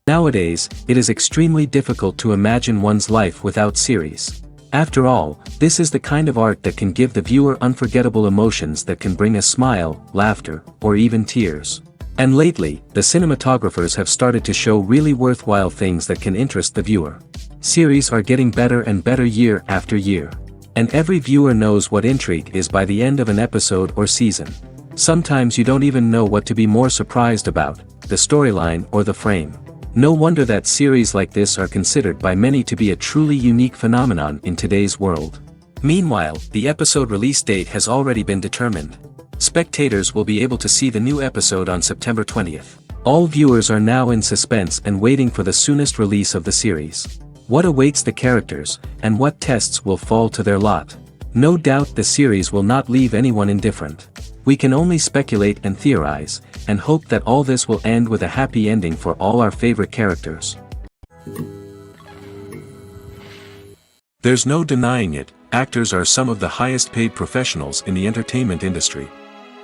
Nowadays, it is extremely difficult to imagine one's life without series. After all, this is the kind of art that can give the viewer unforgettable emotions that can bring a smile, laughter, or even tears. And lately, the cinematographers have started to show really worthwhile things that can interest the viewer. Series are getting better and better year after year. And every viewer knows what intrigue is by the end of an episode or season. Sometimes you don't even know what to be more surprised about, the storyline or the frame. No wonder that series like this are considered by many to be a truly unique phenomenon in today's world. Meanwhile, the episode release date has already been determined. Spectators will be able to see the new episode on September 20th. All viewers are now in suspense and waiting for the soonest release of the series. What awaits the characters, and what tests will fall to their lot? No doubt the series will not leave anyone indifferent. We can only speculate and theorize, and hope that all this will end with a happy ending for all our favorite characters. There's no denying it, actors are some of the highest paid professionals in the entertainment industry.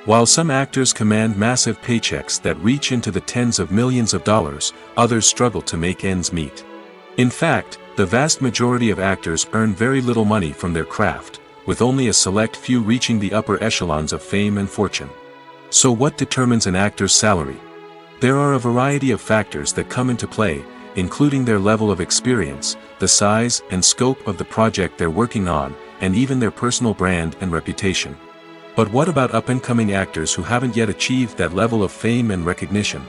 While some actors command massive paychecks that reach into the tens of millions of dollars, others struggle to make ends meet. In fact, the vast majority of actors earn very little money from their craft, with only a select few reaching the upper echelons of fame and fortune. So what determines an actor's salary? There are a variety of factors that come into play, including their level of experience, the size and scope of the project they're working on, and even their personal brand and reputation. But what about up-and-coming actors who haven't yet achieved that level of fame and recognition?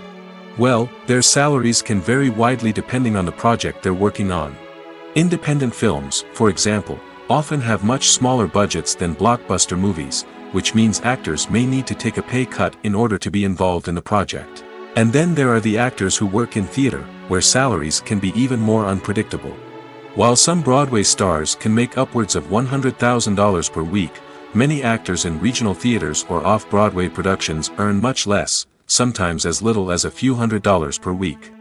Well, their salaries can vary widely depending on the project they're working on. Independent films, for example, often have much smaller budgets than blockbuster movies, which means actors may need to take a pay cut in order to be involved in the project. And then there are the actors who work in theater, where salaries can be even more unpredictable. While some Broadway stars can make upwards of $100,000 per week, many actors in regional theaters or off-Broadway productions earn much less, sometimes as little as a few $100s per week.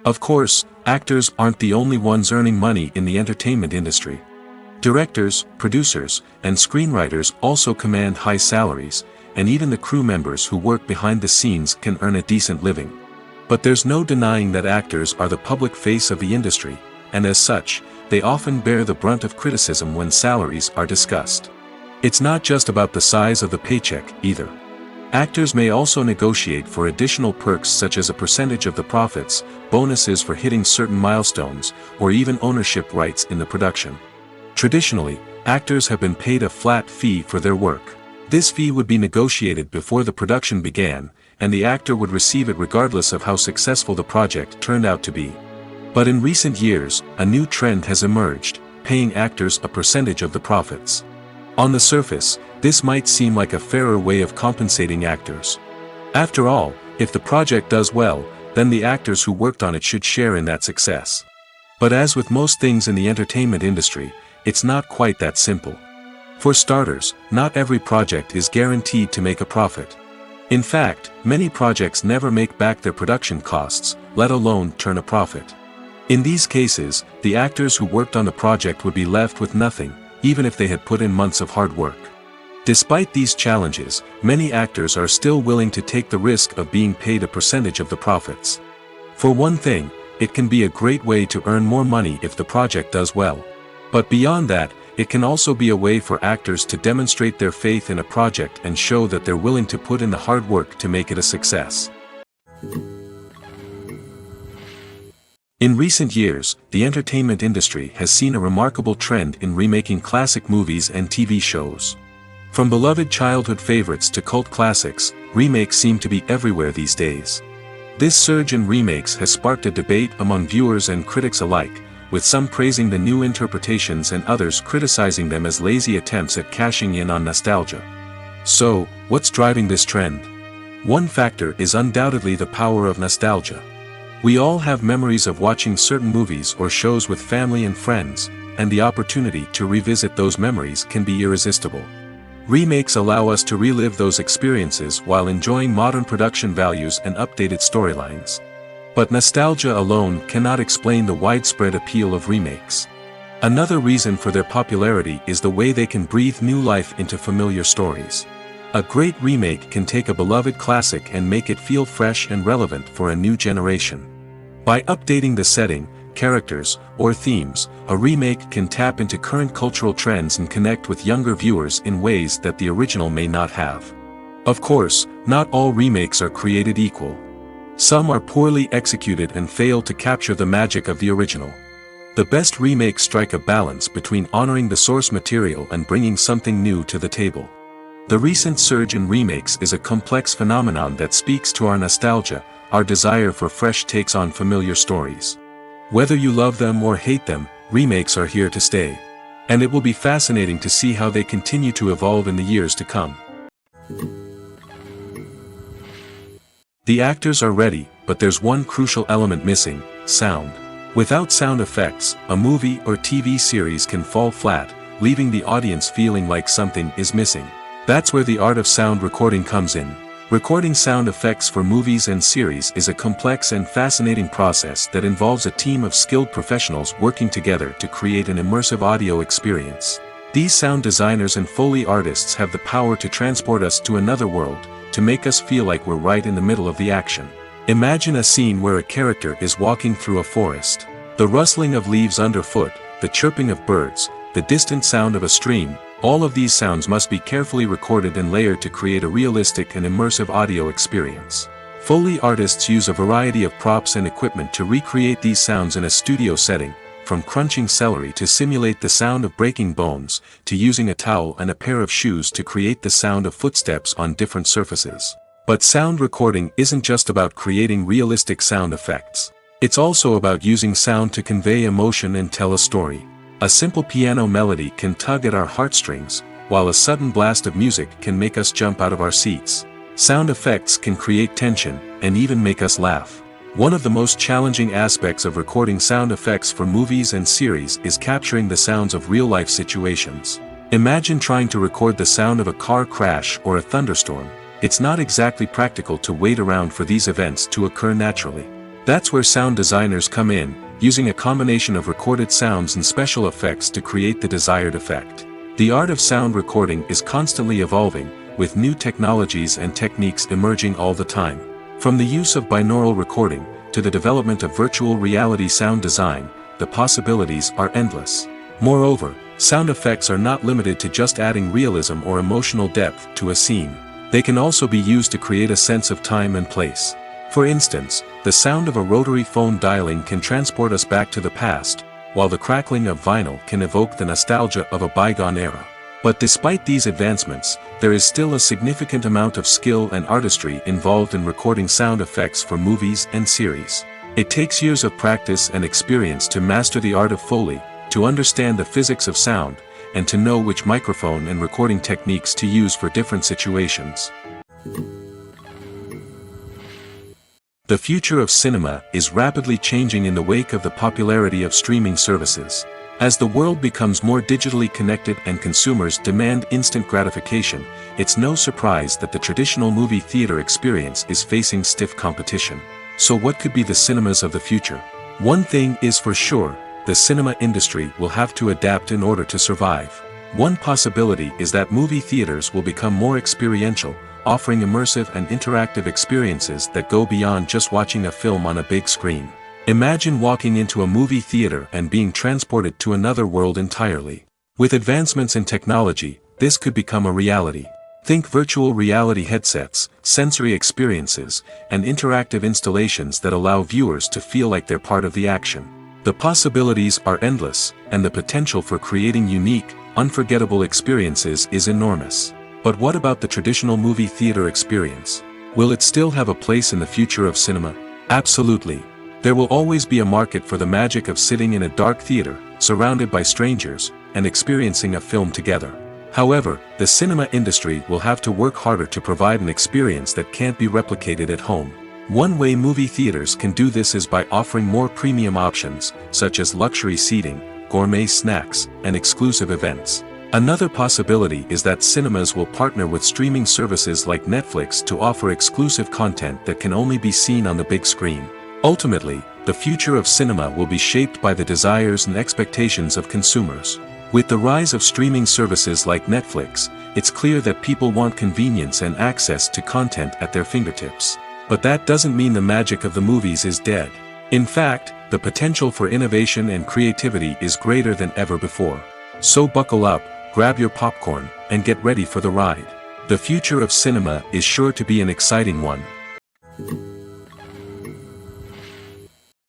Of course, actors aren't the only ones earning money in the entertainment industry. Directors, producers, and screenwriters also command high salaries, and even the crew members who work behind the scenes can earn a decent living. But there's no denying that actors are the public face of the industry, and as such, they often bear the brunt of criticism when salaries are discussed. It's not just about the size of the paycheck, either. Actors may also negotiate for additional perks such as a percentage of the profits, bonuses for hitting certain milestones, or even ownership rights in the production. Traditionally, actors have been paid a flat fee for their work. This fee would be negotiated before the production began, and the actor would receive it regardless of how successful the project turned out to be. But in recent years, a new trend has emerged, paying actors a percentage of the profits. On the surface, this might seem like a fairer way of compensating actors. After all, if the project does well, then the actors who worked on it should share in that success. But as with most things in the entertainment industry, it's not quite that simple. For starters, not every project is guaranteed to make a profit. In fact, many projects never make back their production costs, let alone turn a profit. In these cases, the actors who worked on the project would be left with nothing, even if they had put in months of hard work. Despite these challenges, many actors are still willing to take the risk of being paid a percentage of the profits. For one thing, it can be a great way to earn more money if the project does well. But beyond that, it can also be a way for actors to demonstrate their faith in a project and show that they're willing to put in the hard work to make it a success. In recent years, the entertainment industry has seen a remarkable trend in remaking classic movies and TV shows. From beloved childhood favorites to cult classics, remakes seem to be everywhere these days. This surge in remakes has sparked a debate among viewers and critics alike, with some praising the new interpretations and others criticizing them as lazy attempts at cashing in on nostalgia. So, what's driving this trend? One factor is undoubtedly the power of nostalgia. We all have memories of watching certain movies or shows with family and friends, and the opportunity to revisit those memories can be irresistible. Remakes allow us to relive those experiences while enjoying modern production values and updated storylines. But nostalgia alone cannot explain the widespread appeal of remakes. Another reason for their popularity is the way they can breathe new life into familiar stories. A great remake can take a beloved classic and make it feel fresh and relevant for a new generation. By updating the setting, characters, or themes, a remake can tap into current cultural trends and connect with younger viewers in ways that the original may not have. Of course, not all remakes are created equal. Some are poorly executed and fail to capture the magic of the original. The best remakes strike a balance between honoring the source material and bringing something new to the table. The recent surge in remakes is a complex phenomenon that speaks to our nostalgia, our desire for fresh takes on familiar stories. Whether you love them or hate them, remakes are here to stay. And it will be fascinating to see how they continue to evolve in the years to come. The actors are ready, but there's one crucial element missing: sound. Without sound effects, a movie or TV series can fall flat, leaving the audience feeling like something is missing. That's where the art of sound recording comes in. Recording sound effects for movies and series is a complex and fascinating process that involves a team of skilled professionals working together to create an immersive audio experience. These sound designers and Foley artists have the power to transport us to another world, to make us feel like we're right in the middle of the action. Imagine a scene where a character is walking through a forest. The rustling of leaves underfoot, the chirping of birds, the distant sound of a stream, all of these sounds must be carefully recorded and layered to create a realistic and immersive audio experience. Foley artists use a variety of props and equipment to recreate these sounds in a studio setting, from crunching celery to simulate the sound of breaking bones, to using a towel and a pair of shoes to create the sound of footsteps on different surfaces. But sound recording isn't just about creating realistic sound effects. It's also about using sound to convey emotion and tell a story. A simple piano melody can tug at our heartstrings, while a sudden blast of music can make us jump out of our seats. Sound effects can create tension, and even make us laugh. One of the most challenging aspects of recording sound effects for movies and series is capturing the sounds of real-life situations. Imagine trying to record the sound of a car crash or a thunderstorm. It's not exactly practical to wait around for these events to occur naturally. That's where sound designers come in, using a combination of recorded sounds and special effects to create the desired effect. The art of sound recording is constantly evolving, with new technologies and techniques emerging all the time. From the use of binaural recording, to the development of virtual reality sound design, the possibilities are endless. Moreover, sound effects are not limited to just adding realism or emotional depth to a scene. They can also be used to create a sense of time and place. For instance, the sound of a rotary phone dialing can transport us back to the past, while the crackling of vinyl can evoke the nostalgia of a bygone era. But despite these advancements, there is still a significant amount of skill and artistry involved in recording sound effects for movies and series. It takes years of practice and experience to master the art of Foley, to understand the physics of sound, and to know which microphone and recording techniques to use for different situations. The future of cinema is rapidly changing in the wake of the popularity of streaming services. As the world becomes more digitally connected and consumers demand instant gratification, it's no surprise that the traditional movie theater experience is facing stiff competition. So what could be the cinemas of the future? One thing is for sure, the cinema industry will have to adapt in order to survive. One possibility is that movie theaters will become more experiential, offering immersive and interactive experiences that go beyond just watching a film on a big screen. Imagine walking into a movie theater and being transported to another world entirely. With advancements in technology, this could become a reality. Think virtual reality headsets, sensory experiences, and interactive installations that allow viewers to feel like they're part of the action. The possibilities are endless, and the potential for creating unique, unforgettable experiences is enormous. But what about the traditional movie theater experience? Will it still have a place in the future of cinema? Absolutely. There will always be a market for the magic of sitting in a dark theater, surrounded by strangers, and experiencing a film together. However, the cinema industry will have to work harder to provide an experience that can't be replicated at home. One way movie theaters can do this is by offering more premium options, such as luxury seating, gourmet snacks, and exclusive events. Another possibility is that cinemas will partner with streaming services like Netflix to offer exclusive content that can only be seen on the big screen. Ultimately, the future of cinema will be shaped by the desires and expectations of consumers. With the rise of streaming services like Netflix, it's clear that people want convenience and access to content at their fingertips. But that doesn't mean the magic of the movies is dead. In fact, the potential for innovation and creativity is greater than ever before. So buckle up, grab your popcorn, and get ready for the ride. The future of cinema is sure to be an exciting one.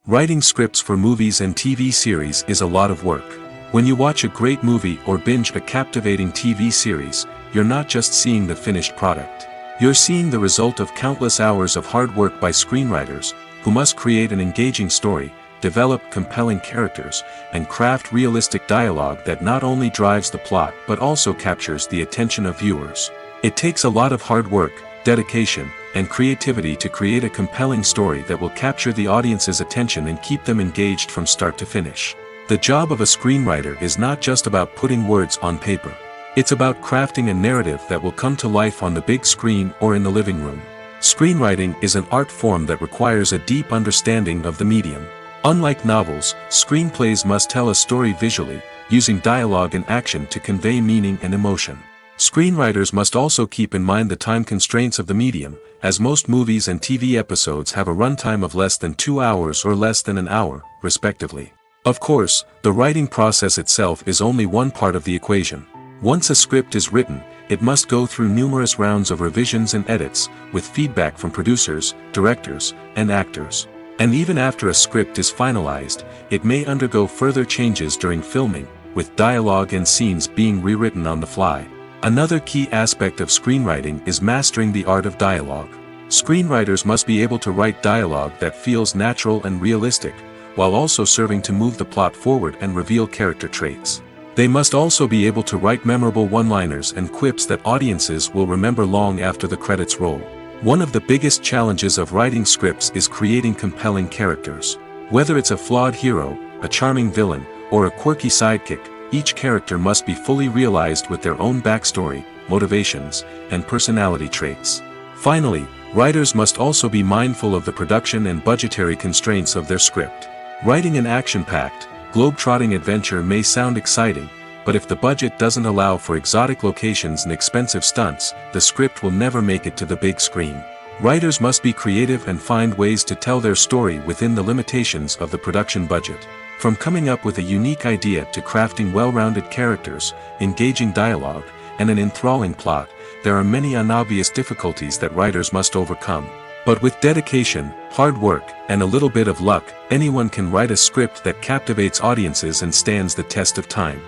Writing scripts for movies and TV series is a lot of work. When you watch a great movie or binge a captivating TV series, you're not just seeing the finished product. You're seeing the result of countless hours of hard work by screenwriters, who must create an engaging story, develop compelling characters, and craft realistic dialogue that not only drives the plot but also captures the attention of viewers. It takes a lot of hard work, dedication, and creativity to create a compelling story that will capture the audience's attention and keep them engaged from start to finish. The job of a screenwriter is not just about putting words on paper. It's about crafting a narrative that will come to life on the big screen or in the living room. Screenwriting is an art form that requires a deep understanding of the medium. Unlike novels, screenplays must tell a story visually, using dialogue and action to convey meaning and emotion. Screenwriters must also keep in mind the time constraints of the medium, as most movies and TV episodes have a runtime of less than 2 hours or less than an hour, respectively. Of course, the writing process itself is only one part of the equation. Once a script is written, it must go through numerous rounds of revisions and edits, with feedback from producers, directors, and actors. And even after a script is finalized, it may undergo further changes during filming, with dialogue and scenes being rewritten on the fly. Another key aspect of screenwriting is mastering the art of dialogue. Screenwriters must be able to write dialogue that feels natural and realistic, while also serving to move the plot forward and reveal character traits. They must also be able to write memorable one-liners and quips that audiences will remember long after the credits roll. One of the biggest challenges of writing scripts is creating compelling characters. Whether it's a flawed hero, a charming villain, or a quirky sidekick, each character must be fully realized with their own backstory, motivations, and personality traits. Finally, writers must also be mindful of the production and budgetary constraints of their script. Writing an action-packed, globe-trotting adventure may sound exciting, but if the budget doesn't allow for exotic locations and expensive stunts, the script will never make it to the big screen. Writers must be creative and find ways to tell their story within the limitations of the production budget. From coming up with a unique idea to crafting well-rounded characters, engaging dialogue, and an enthralling plot, there are many unobvious difficulties that writers must overcome. But with dedication, hard work, and a little bit of luck, anyone can write a script that captivates audiences and stands the test of time.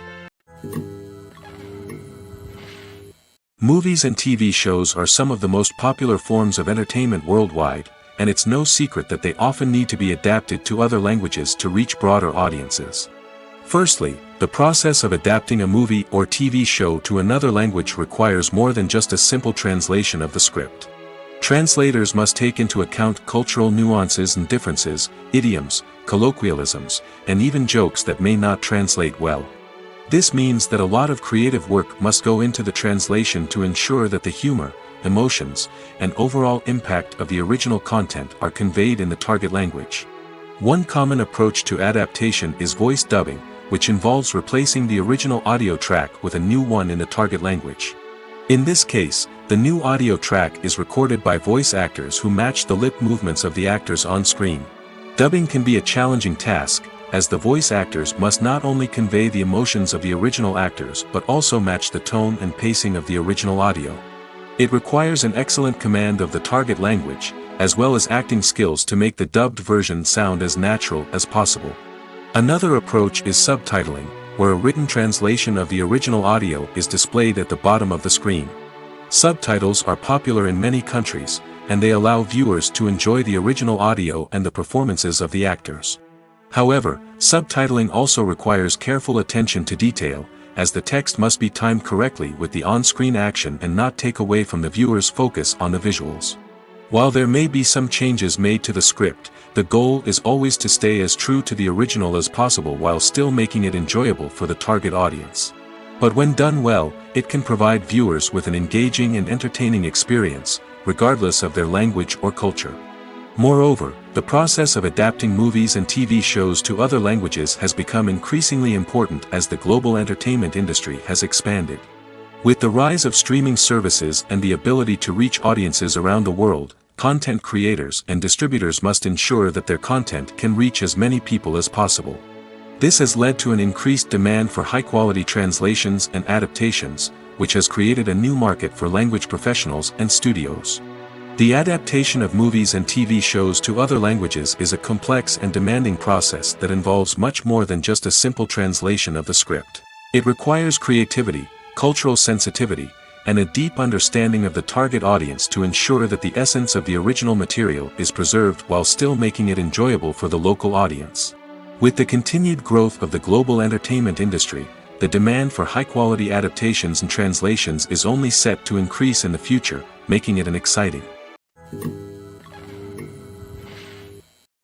Movies and TV shows are some of the most popular forms of entertainment worldwide, and it's no secret that they often need to be adapted to other languages to reach broader audiences. Firstly, the process of adapting a movie or TV show to another language requires more than just a simple translation of the script. Translators must take into account cultural nuances and differences, idioms, colloquialisms, and even jokes that may not translate well. This means that a lot of creative work must go into the translation to ensure that the humor, emotions, and overall impact of the original content are conveyed in the target language. One common approach to adaptation is voice dubbing, which involves replacing the original audio track with a new one in the target language. In this case, the new audio track is recorded by voice actors who match the lip movements of the actors on screen. Dubbing can be a challenging task, as the voice actors must not only convey the emotions of the original actors but also match the tone and pacing of the original audio. It requires an excellent command of the target language, as well as acting skills to make the dubbed version sound as natural as possible. Another approach is subtitling, where a written translation of the original audio is displayed at the bottom of the screen. Subtitles are popular in many countries, and they allow viewers to enjoy the original audio and the performances of the actors. However, subtitling also requires careful attention to detail, as the text must be timed correctly with the on-screen action and not take away from the viewer's focus on the visuals. While there may be some changes made to the script, the goal is always to stay as true to the original as possible while still making it enjoyable for the target audience. But when done well, it can provide viewers with an engaging and entertaining experience, regardless of their language or culture. Moreover, the process of adapting movies and TV shows to other languages has become increasingly important as the global entertainment industry has expanded. With the rise of streaming services and the ability to reach audiences around the world, content creators and distributors must ensure that their content can reach as many people as possible. This has led to an increased demand for high-quality translations and adaptations, which has created a new market for language professionals and studios. The adaptation of movies and TV shows to other languages is a complex and demanding process that involves much more than just a simple translation of the script. It requires creativity, cultural sensitivity, and a deep understanding of the target audience to ensure that the essence of the original material is preserved while still making it enjoyable for the local audience. With the continued growth of the global entertainment industry, the demand for high-quality adaptations and translations is only set to increase in the future, making it an exciting.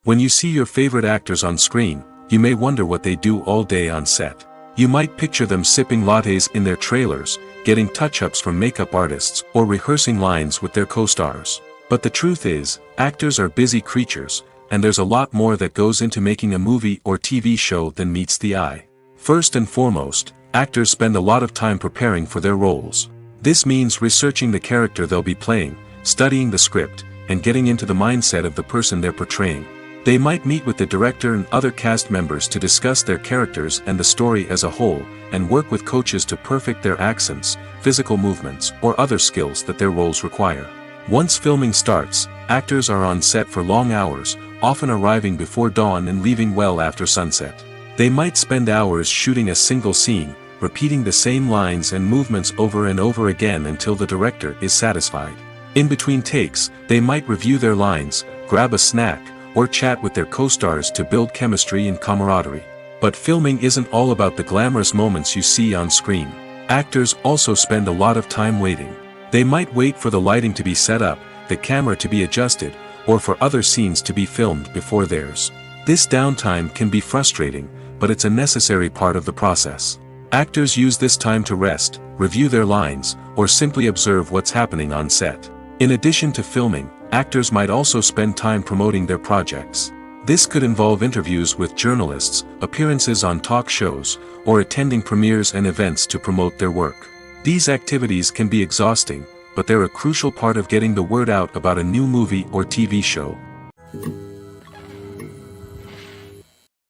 When you see your favorite actors on screen, you may wonder what they do all day on set. You might picture them sipping lattes in their trailers, getting touch-ups from makeup artists, or rehearsing lines with their co-stars. But the truth is, actors are busy creatures, and there's a lot more that goes into making a movie or TV show than meets the eye. First and foremost, actors spend a lot of time preparing for their roles. This means researching the character they'll be playing, studying the script, and getting into the mindset of the person they're portraying. They might meet with the director and other cast members to discuss their characters and the story as a whole, and work with coaches to perfect their accents, physical movements, or other skills that their roles require. Once filming starts, actors are on set for long hours, often arriving before dawn and leaving well after sunset. They might spend hours shooting a single scene, repeating the same lines and movements over and over again until the director is satisfied. In between takes, they might review their lines, grab a snack, or chat with their co-stars to build chemistry and camaraderie. But filming isn't all about the glamorous moments you see on screen. Actors also spend a lot of time waiting. They might wait for the lighting to be set up, the camera to be adjusted, or for other scenes to be filmed before theirs. This downtime can be frustrating, but it's a necessary part of the process. Actors use this time to rest, review their lines, or simply observe what's happening on set. In addition to filming, actors might also spend time promoting their projects. This could involve interviews with journalists, appearances on talk shows, or attending premieres and events to promote their work. These activities can be exhausting, but they're a crucial part of getting the word out about a new movie or TV show.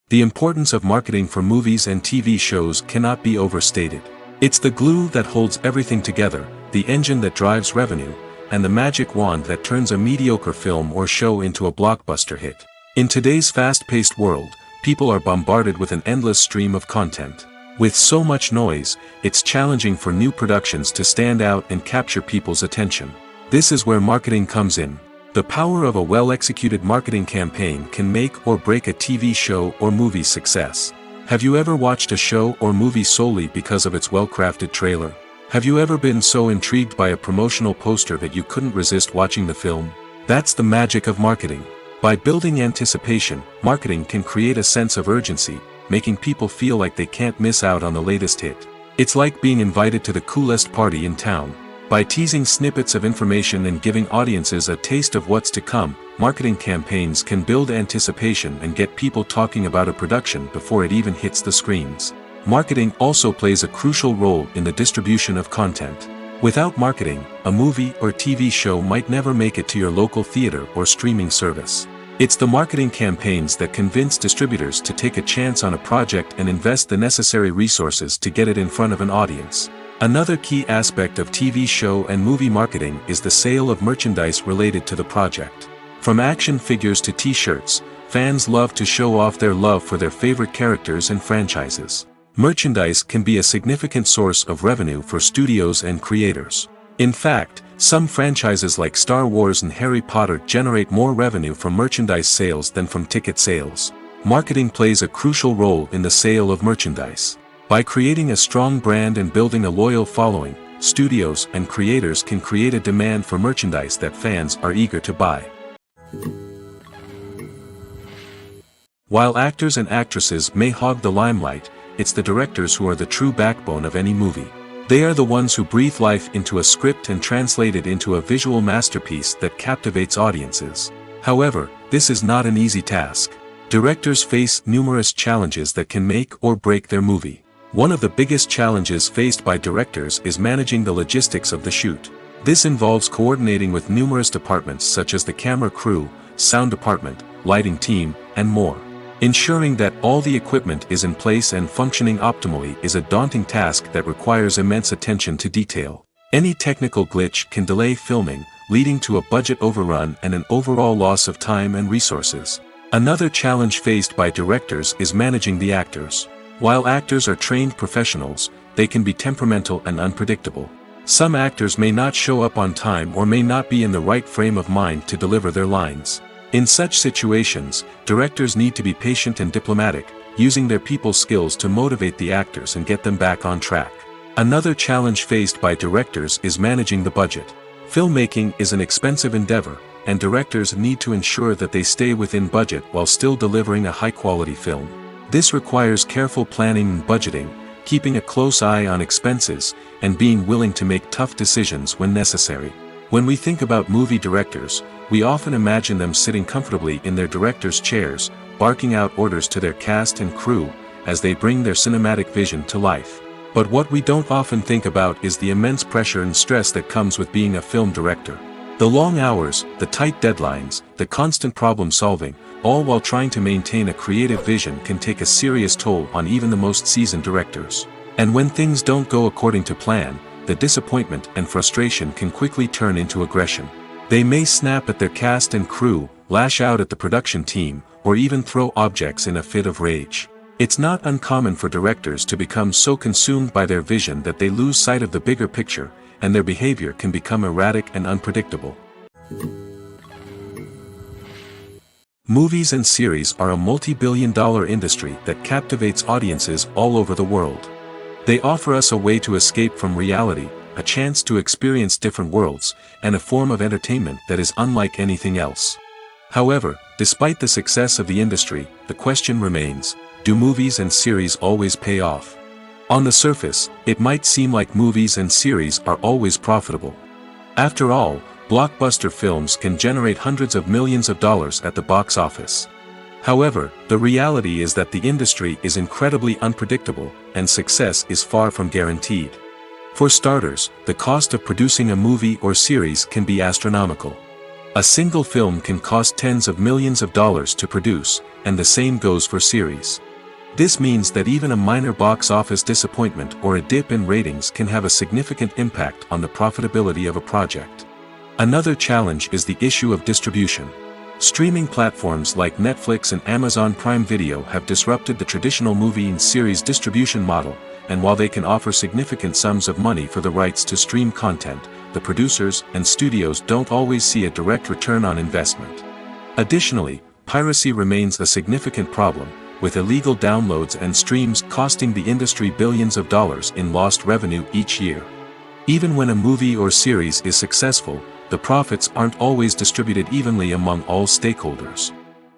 The importance of marketing for movies and TV shows cannot be overstated. It's the glue that holds everything together, the engine that drives revenue, and the magic wand that turns a mediocre film or show into a blockbuster hit. In today's fast-paced world, people are bombarded with an endless stream of content. With so much noise, it's challenging for new productions to stand out and capture people's attention. This is where marketing comes in. The power of a well-executed marketing campaign can make or break a TV show or movie's success. Have you ever watched a show or movie solely because of its well-crafted trailer? Have you ever been so intrigued by a promotional poster that you couldn't resist watching the film? That's the magic of marketing. By building anticipation, marketing can create a sense of urgency, making people feel like they can't miss out on the latest hit. It's like being invited to the coolest party in town. By teasing snippets of information and giving audiences a taste of what's to come, marketing campaigns can build anticipation and get people talking about a production before it even hits the screens. Marketing also plays a crucial role in the distribution of content. Without marketing, a movie or TV show might never make it to your local theater or streaming service. It's the marketing campaigns that convince distributors to take a chance on a project and invest the necessary resources to get it in front of an audience. Another key aspect of TV show and movie marketing is the sale of merchandise related to the project. From action figures to t-shirts, fans love to show off their love for their favorite characters and franchises. Merchandise can be a significant source of revenue for studios and creators. In fact, some franchises like Star Wars and Harry Potter generate more revenue from merchandise sales than from ticket sales. Marketing plays a crucial role in the sale of merchandise. By creating a strong brand and building a loyal following, studios and creators can create a demand for merchandise that fans are eager to buy. While actors and actresses may hog the limelight, it's the directors who are the true backbone of any movie. They are the ones who breathe life into a script and translate it into a visual masterpiece that captivates audiences. However, this is not an easy task. Directors face numerous challenges that can make or break their movie. One of the biggest challenges faced by directors is managing the logistics of the shoot. This involves coordinating with numerous departments such as the camera crew, sound department, lighting team, and more. Ensuring that all the equipment is in place and functioning optimally is a daunting task that requires immense attention to detail. Any technical glitch can delay filming, leading to a budget overrun and an overall loss of time and resources. Another challenge faced by directors is managing the actors. While actors are trained professionals, they can be temperamental and unpredictable. Some actors may not show up on time or may not be in the right frame of mind to deliver their lines. In such situations, directors need to be patient and diplomatic, using their people skills to motivate the actors and get them back on track. Another challenge faced by directors is managing the budget. Filmmaking is an expensive endeavor, and directors need to ensure that they stay within budget while still delivering a high-quality film. This requires careful planning and budgeting, keeping a close eye on expenses, and being willing to make tough decisions when necessary. When we think about movie directors, we often imagine them sitting comfortably in their director's chairs, barking out orders to their cast and crew, as they bring their cinematic vision to life. But what we don't often think about is the immense pressure and stress that comes with being a film director. The long hours, the tight deadlines, the constant problem solving, all while trying to maintain a creative vision can take a serious toll on even the most seasoned directors. And when things don't go according to plan, the disappointment and frustration can quickly turn into aggression. They may snap at their cast and crew, lash out at the production team, or even throw objects in a fit of rage. It's not uncommon for directors to become so consumed by their vision that they lose sight of the bigger picture, and their behavior can become erratic and unpredictable. Movies and series are a multi-billion-dollar industry that captivates audiences all over the world. They offer us a way to escape from reality, a chance to experience different worlds, and a form of entertainment that is unlike anything else. However, despite the success of the industry, the question remains, do movies and series always pay off? On the surface, it might seem like movies and series are always profitable. After all, blockbuster films can generate hundreds of millions of dollars at the box office. However, the reality is that the industry is incredibly unpredictable, and success is far from guaranteed. For starters, the cost of producing a movie or series can be astronomical. A single film can cost tens of millions of dollars to produce, and the same goes for series. This means that even a minor box office disappointment or a dip in ratings can have a significant impact on the profitability of a project. Another challenge is the issue of distribution. Streaming platforms like Netflix and Amazon Prime Video have disrupted the traditional movie and series distribution model, and while they can offer significant sums of money for the rights to stream content, the producers and studios don't always see a direct return on investment. Additionally, piracy remains a significant problem, with illegal downloads and streams costing the industry billions of dollars in lost revenue each year. Even when a movie or series is successful, the profits aren't always distributed evenly among all stakeholders.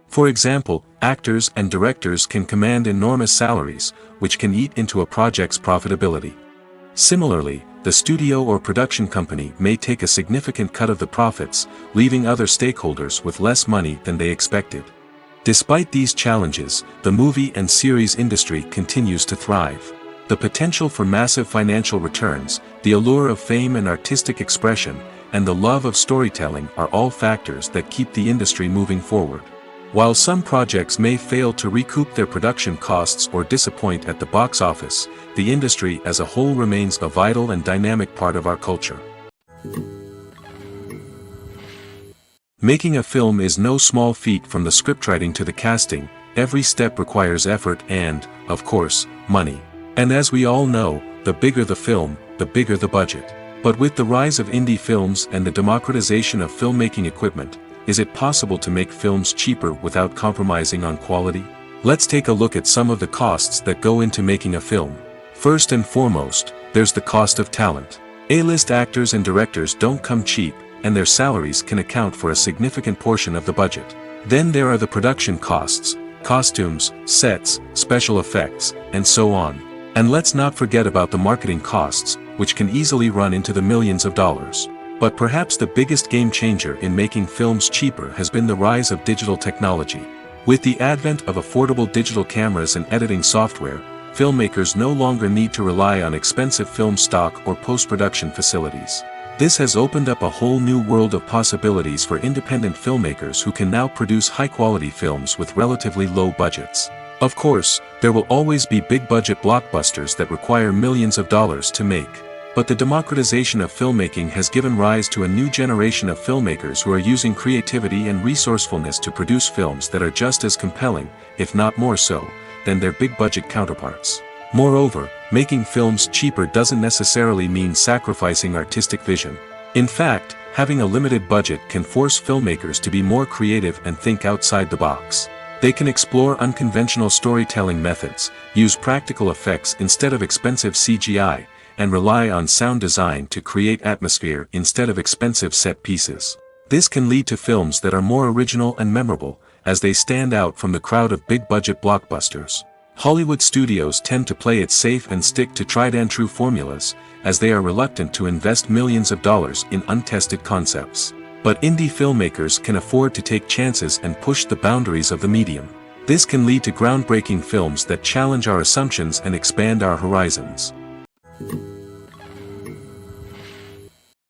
For example, actors and directors can command enormous salaries, which can eat into a project's profitability. Similarly, the studio or production company may take a significant cut of the profits, leaving other stakeholders with less money than they expected. Despite these challenges, the movie and series industry continues to thrive. The potential for massive financial returns, the allure of fame and artistic expression, and the love of storytelling are all factors that keep the industry moving forward. While some projects may fail to recoup their production costs or disappoint at the box office, the industry as a whole remains a vital and dynamic part of our culture. Making a film is no small feat. From the scriptwriting to the casting, every step requires effort and, of course, money. And as we all know, the bigger the film, the bigger the budget. But with the rise of indie films and the democratization of filmmaking equipment, is it possible to make films cheaper without compromising on quality? Let's take a look at some of the costs that go into making a film. First and foremost, there's the cost of talent. A-list actors and directors don't come cheap, and their salaries can account for a significant portion of the budget. Then there are the production costs, costumes, sets, special effects, and so on. And let's not forget about the marketing costs, which can easily run into the millions of dollars. But perhaps the biggest game changer in making films cheaper has been the rise of digital technology. With the advent of affordable digital cameras and editing software, filmmakers no longer need to rely on expensive film stock or post-production facilities. This has opened up a whole new world of possibilities for independent filmmakers who can now produce high-quality films with relatively low budgets. Of course, there will always be big-budget blockbusters that require millions of dollars to make. But the democratization of filmmaking has given rise to a new generation of filmmakers who are using creativity and resourcefulness to produce films that are just as compelling, if not more so, than their big-budget counterparts. Moreover, making films cheaper doesn't necessarily mean sacrificing artistic vision. In fact, having a limited budget can force filmmakers to be more creative and think outside the box. They can explore unconventional storytelling methods, use practical effects instead of expensive CGI, and rely on sound design to create atmosphere instead of expensive set pieces. This can lead to films that are more original and memorable, as they stand out from the crowd of big-budget blockbusters. Hollywood studios tend to play it safe and stick to tried-and-true formulas, as they are reluctant to invest millions of dollars in untested concepts. But indie filmmakers can afford to take chances and push the boundaries of the medium. This can lead to groundbreaking films that challenge our assumptions and expand our horizons.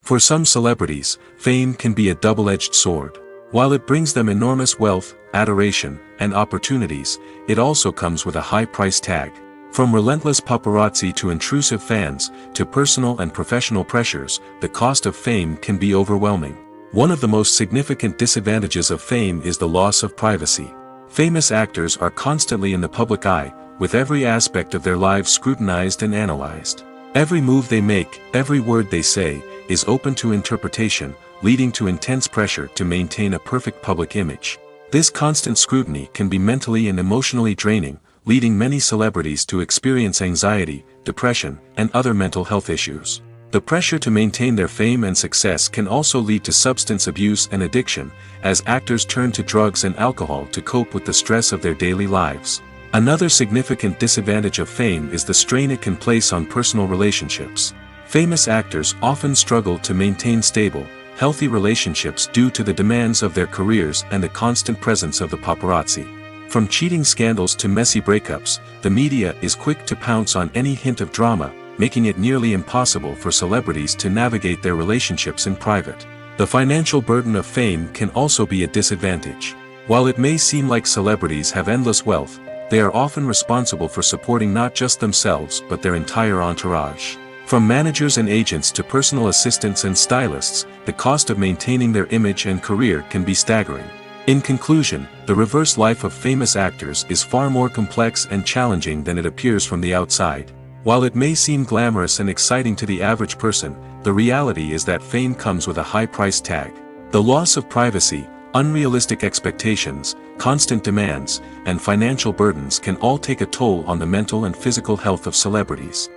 For some celebrities, fame can be a double-edged sword. While it brings them enormous wealth, adoration, and opportunities, it also comes with a high price tag. From relentless paparazzi to intrusive fans, to personal and professional pressures, the cost of fame can be overwhelming. One of the most significant disadvantages of fame is the loss of privacy. Famous actors are constantly in the public eye, with every aspect of their lives scrutinized and analyzed. Every move they make, every word they say, is open to interpretation, leading to intense pressure to maintain a perfect public image. This constant scrutiny can be mentally and emotionally draining, leading many celebrities to experience anxiety, depression, and other mental health issues. The pressure to maintain their fame and success can also lead to substance abuse and addiction, as actors turn to drugs and alcohol to cope with the stress of their daily lives. Another significant disadvantage of fame is the strain it can place on personal relationships. Famous actors often struggle to maintain stable, healthy relationships due to the demands of their careers and the constant presence of the paparazzi. From cheating scandals to messy breakups, the media is quick to pounce on any hint of drama, making it nearly impossible for celebrities to navigate their relationships in private. The financial burden of fame can also be a disadvantage. While it may seem like celebrities have endless wealth, they are often responsible for supporting not just themselves but their entire entourage. From managers and agents to personal assistants and stylists, the cost of maintaining their image and career can be staggering. In conclusion, the reverse life of famous actors is far more complex and challenging than it appears from the outside. While it may seem glamorous and exciting to the average person, the reality is that fame comes with a high price tag. The loss of privacy, unrealistic expectations, constant demands, and financial burdens can all take a toll on the mental and physical health of celebrities.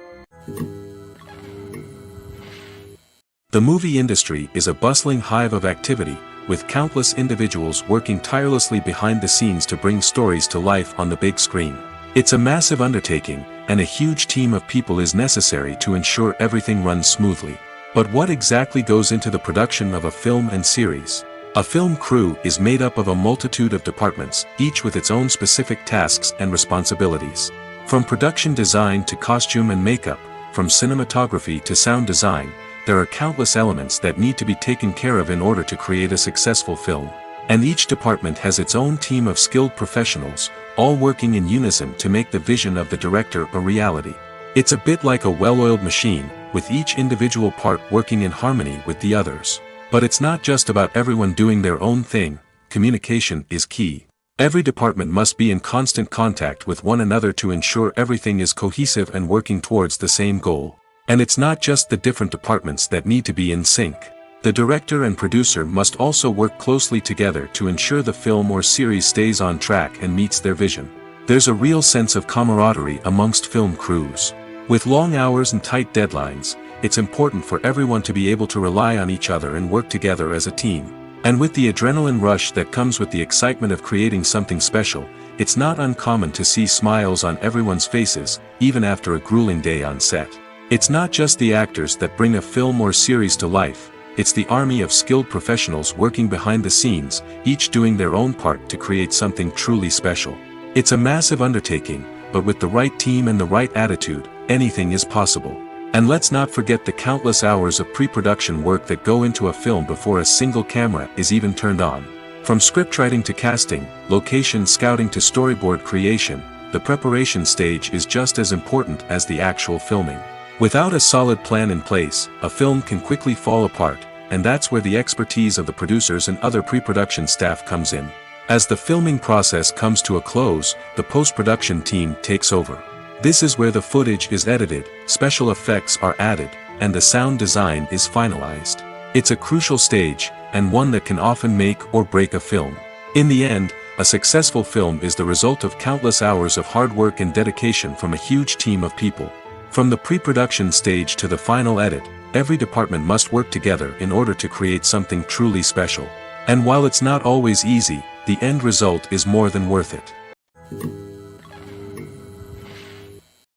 The movie industry is a bustling hive of activity, with countless individuals working tirelessly behind the scenes to bring stories to life on the big screen. It's a massive undertaking, and a huge team of people is necessary to ensure everything runs smoothly. But what exactly goes into the production of a film and series? A film crew is made up of a multitude of departments, each with its own specific tasks and responsibilities. From production design to costume and makeup, from cinematography to sound design, there are countless elements that need to be taken care of in order to create a successful film. And each department has its own team of skilled professionals, all working in unison to make the vision of the director a reality. It's a bit like a well-oiled machine, with each individual part working in harmony with the others. But it's not just about everyone doing their own thing. Communication is key. Every department must be in constant contact with one another to ensure everything is cohesive and working towards the same goal. And it's not just the different departments that need to be in sync. The director and producer must also work closely together to ensure the film or series stays on track and meets their vision. There's a real sense of camaraderie amongst film crews. With long hours and tight deadlines, it's important for everyone to be able to rely on each other and work together as a team. And with the adrenaline rush that comes with the excitement of creating something special, it's not uncommon to see smiles on everyone's faces, even after a grueling day on set. It's not just the actors that bring a film or series to life, it's the army of skilled professionals working behind the scenes, each doing their own part to create something truly special. It's a massive undertaking, but with the right team and the right attitude, anything is possible. And let's not forget the countless hours of pre-production work that go into a film before a single camera is even turned on. From scriptwriting to casting, location scouting to storyboard creation, the preparation stage is just as important as the actual filming. Without a solid plan in place, a film can quickly fall apart, and that's where the expertise of the producers and other pre-production staff comes in. As the filming process comes to a close, the post-production team takes over. This is where the footage is edited, special effects are added, and the sound design is finalized. It's a crucial stage, and one that can often make or break a film. In the end, a successful film is the result of countless hours of hard work and dedication from a huge team of people. From the pre-production stage to the final edit, every department must work together in order to create something truly special. And while it's not always easy, the end result is more than worth it.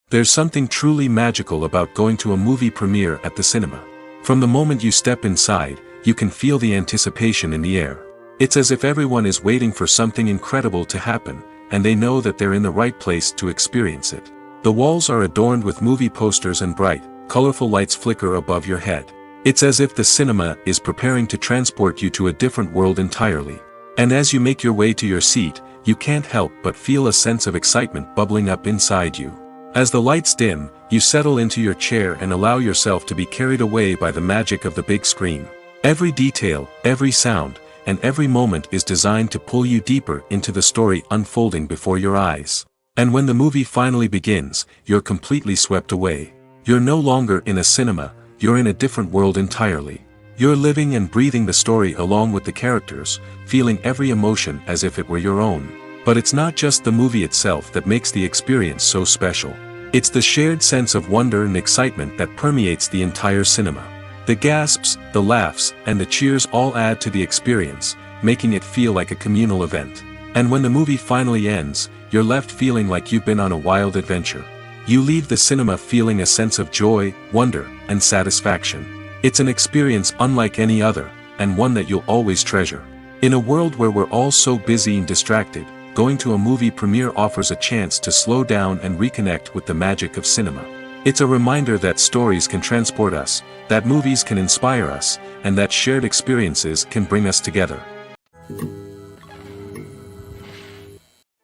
There's something truly magical about going to a movie premiere at the cinema. From the moment you step inside, you can feel the anticipation in the air. It's as if everyone is waiting for something incredible to happen, and they know that they're in the right place to experience it. The walls are adorned with movie posters and bright, colorful lights flicker above your head. It's as if the cinema is preparing to transport you to a different world entirely. And as you make your way to your seat, you can't help but feel a sense of excitement bubbling up inside you. As the lights dim, you settle into your chair and allow yourself to be carried away by the magic of the big screen. Every detail, every sound, and every moment is designed to pull you deeper into the story unfolding before your eyes. And when the movie finally begins, you're completely swept away. You're no longer in a cinema, you're in a different world entirely. You're living and breathing the story along with the characters, feeling every emotion as if it were your own. But it's not just the movie itself that makes the experience so special. It's the shared sense of wonder and excitement that permeates the entire cinema. The gasps, the laughs, and the cheers all add to the experience, making it feel like a communal event. And when the movie finally ends, you're left feeling like you've been on a wild adventure. You leave the cinema feeling a sense of joy, wonder, and satisfaction. It's an experience unlike any other, and one that you'll always treasure. In a world where we're all so busy and distracted, going to a movie premiere offers a chance to slow down and reconnect with the magic of cinema. It's a reminder that stories can transport us, that movies can inspire us, and that shared experiences can bring us together.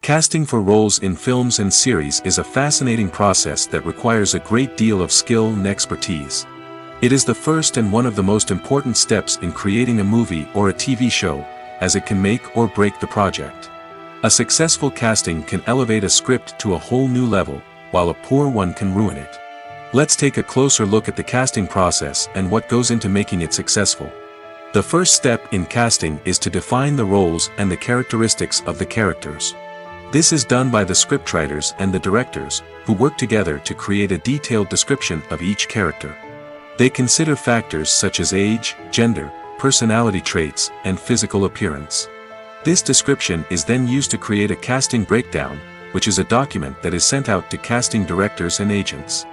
Casting for roles in films and series is a fascinating process that requires a great deal of skill and expertise. It is the first and one of the most important steps in creating a movie or a TV show, as it can make or break the project. A successful casting can elevate a script to a whole new level, while a poor one can ruin it. Let's take a closer look at the casting process and what goes into making it successful. The first step in casting is to define the roles and the characteristics of the characters. This is done by the scriptwriters and the directors, who work together to create a detailed description of each character. They consider factors such as age, gender, personality traits, and physical appearance. This description is then used to create a casting breakdown, which is a document that is sent out to casting directors and agents.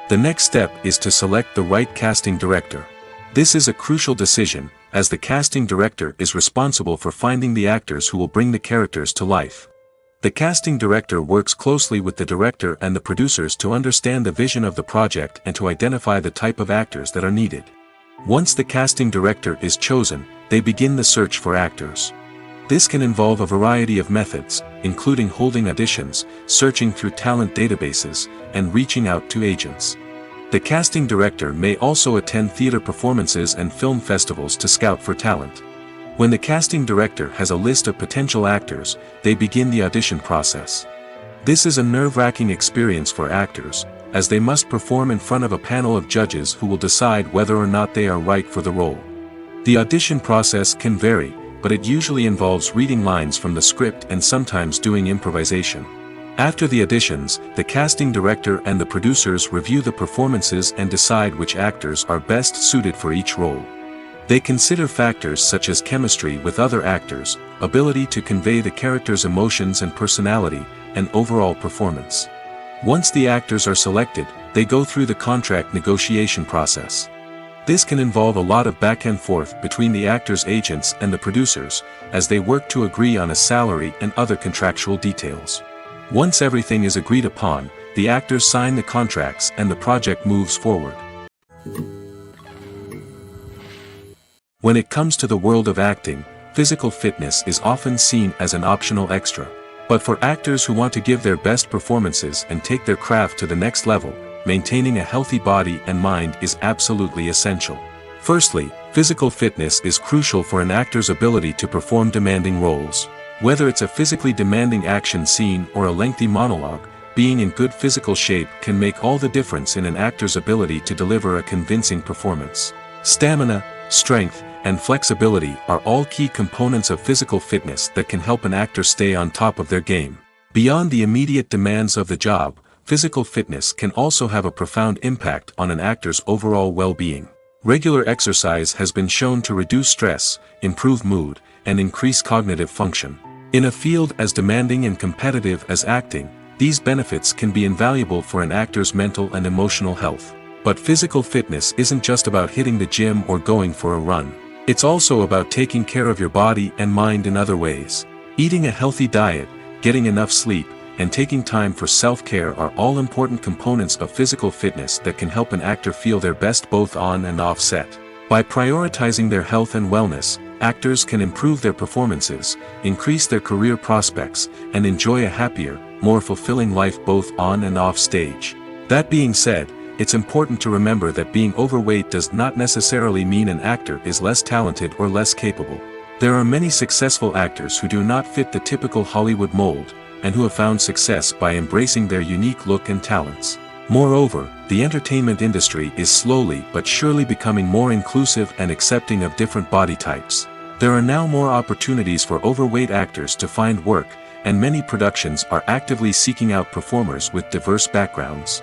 The next step is to select the right casting director. This is a crucial decision, as the casting director is responsible for finding the actors who will bring the characters to life. The casting director works closely with the director and the producers to understand the vision of the project and to identify the type of actors that are needed. Once the casting director is chosen, they begin the search for actors. This can involve a variety of methods, including holding auditions, searching through talent databases, and reaching out to agents. The casting director may also attend theater performances and film festivals to scout for talent. When the casting director has a list of potential actors, they begin the audition process. This is a nerve-wracking experience for actors, as they must perform in front of a panel of judges who will decide whether or not they are right for the role. The audition process can vary, but it usually involves reading lines from the script and sometimes doing improvisation. After the auditions, the casting director and the producers review the performances and decide which actors are best suited for each role. They consider factors such as chemistry with other actors, ability to convey the character's emotions and personality, and overall performance. Once the actors are selected, they go through the contract negotiation process. This can involve a lot of back and forth between the actors' agents and the producers, as they work to agree on a salary and other contractual details. Once everything is agreed upon, the actors sign the contracts and the project moves forward. When it comes to the world of acting, physical fitness is often seen as an optional extra. But for actors who want to give their best performances and take their craft to the next level, maintaining a healthy body and mind is absolutely essential. Firstly, physical fitness is crucial for an actor's ability to perform demanding roles. Whether it's a physically demanding action scene or a lengthy monologue, being in good physical shape can make all the difference in an actor's ability to deliver a convincing performance. Stamina, strength, and flexibility are all key components of physical fitness that can help an actor stay on top of their game. Beyond the immediate demands of the job, physical fitness can also have a profound impact on an actor's overall well-being. Regular exercise has been shown to reduce stress, improve mood, and increase cognitive function. In a field as demanding and competitive as acting, these benefits can be invaluable for an actor's mental and emotional health. But physical fitness isn't just about hitting the gym or going for a run. It's also about taking care of your body and mind in other ways. Eating a healthy diet, getting enough sleep, and taking time for self-care are all important components of physical fitness that can help an actor feel their best both on and off set. By prioritizing their health and wellness, actors can improve their performances, increase their career prospects, and enjoy a happier, more fulfilling life both on and off stage. That being said, it's important to remember that being overweight does not necessarily mean an actor is less talented or less capable. There are many successful actors who do not fit the typical Hollywood mold, and who have found success by embracing their unique look and talents. Moreover, the entertainment industry is slowly but surely becoming more inclusive and accepting of different body types. There are now more opportunities for overweight actors to find work, and many productions are actively seeking out performers with diverse backgrounds.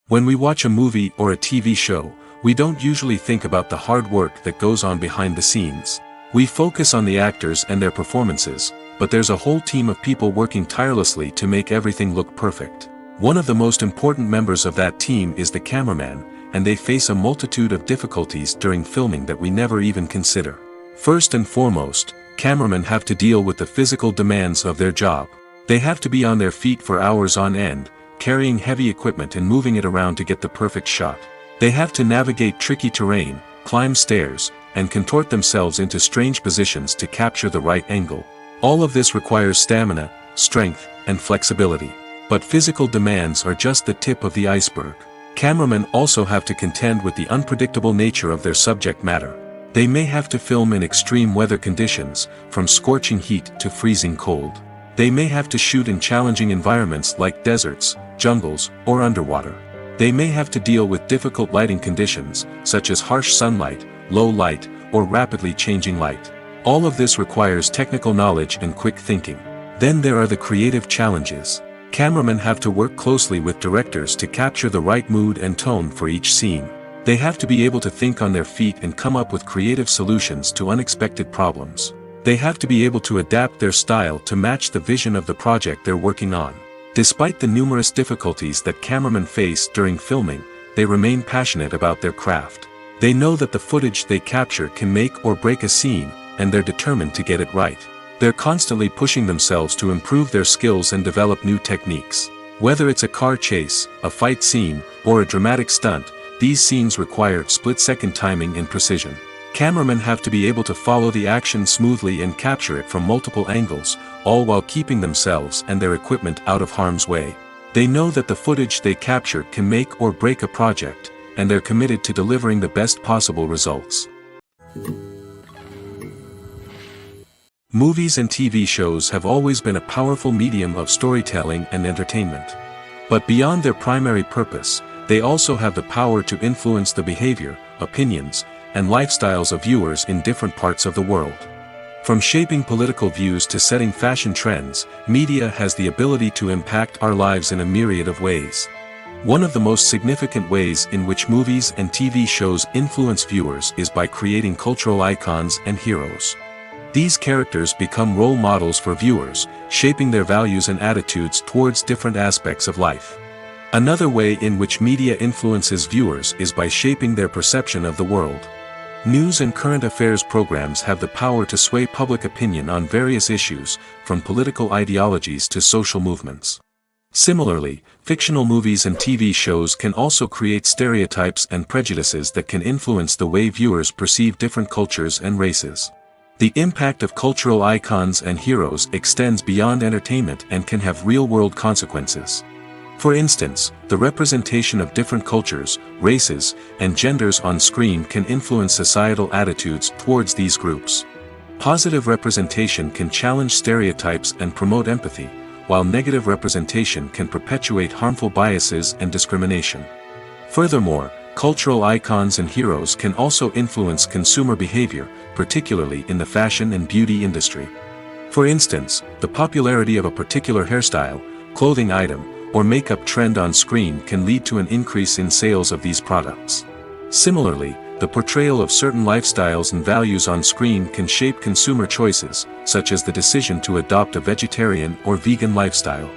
When we watch a movie or a TV show, we don't usually think about the hard work that goes on behind the scenes. We focus on the actors and their performances, but there's a whole team of people working tirelessly to make everything look perfect. One of the most important members of that team is the cameraman, and they face a multitude of difficulties during filming that we never even consider. First and foremost, cameramen have to deal with the physical demands of their job. They have to be on their feet for hours on end, carrying heavy equipment and moving it around to get the perfect shot. They have to navigate tricky terrain, climb stairs, and contort themselves into strange positions to capture the right angle. All of this requires stamina, strength, and flexibility. But physical demands are just the tip of the iceberg. Cameramen also have to contend with the unpredictable nature of their subject matter. They may have to film in extreme weather conditions, from scorching heat to freezing cold. They may have to shoot in challenging environments like deserts, jungles, or underwater. They may have to deal with difficult lighting conditions, such as harsh sunlight, low light, or rapidly changing light. All of this requires technical knowledge and quick thinking. Then there are the creative challenges. Cameramen have to work closely with directors to capture the right mood and tone for each scene. They have to be able to think on their feet and come up with creative solutions to unexpected problems. They have to be able to adapt their style to match the vision of the project they're working on. Despite the numerous difficulties that cameramen face during filming, they remain passionate about their craft. They know that the footage they capture can make or break a scene, and they're determined to get it right. They're constantly pushing themselves to improve their skills and develop new techniques. Whether it's a car chase, a fight scene, or a dramatic stunt, these scenes require split-second timing and precision. Cameramen have to be able to follow the action smoothly and capture it from multiple angles, all while keeping themselves and their equipment out of harm's way. They know that the footage they capture can make or break a project, and they're committed to delivering the best possible results. Movies and TV shows have always been a powerful medium of storytelling and entertainment. But beyond their primary purpose, they also have the power to influence the behavior, opinions, and lifestyles of viewers in different parts of the world. From shaping political views to setting fashion trends, media has the ability to impact our lives in a myriad of ways. One of the most significant ways in which movies and TV shows influence viewers is by creating cultural icons and heroes. These characters become role models for viewers, shaping their values and attitudes towards different aspects of life. Another way in which media influences viewers is by shaping their perception of the world. News and current affairs programs have the power to sway public opinion on various issues, from political ideologies to social movements. Similarly, fictional movies and TV shows can also create stereotypes and prejudices that can influence the way viewers perceive different cultures and races. The impact of cultural icons and heroes extends beyond entertainment and can have real-world consequences. For instance, the representation of different cultures, races, and genders on screen can influence societal attitudes towards these groups. Positive representation can challenge stereotypes and promote empathy, while negative representation can perpetuate harmful biases and discrimination. Furthermore, cultural icons and heroes can also influence consumer behavior, particularly in the fashion and beauty industry. For instance, the popularity of a particular hairstyle, clothing item, or makeup trend on screen can lead to an increase in sales of these products. Similarly, the portrayal of certain lifestyles and values on screen can shape consumer choices, such as the decision to adopt a vegetarian or vegan lifestyle.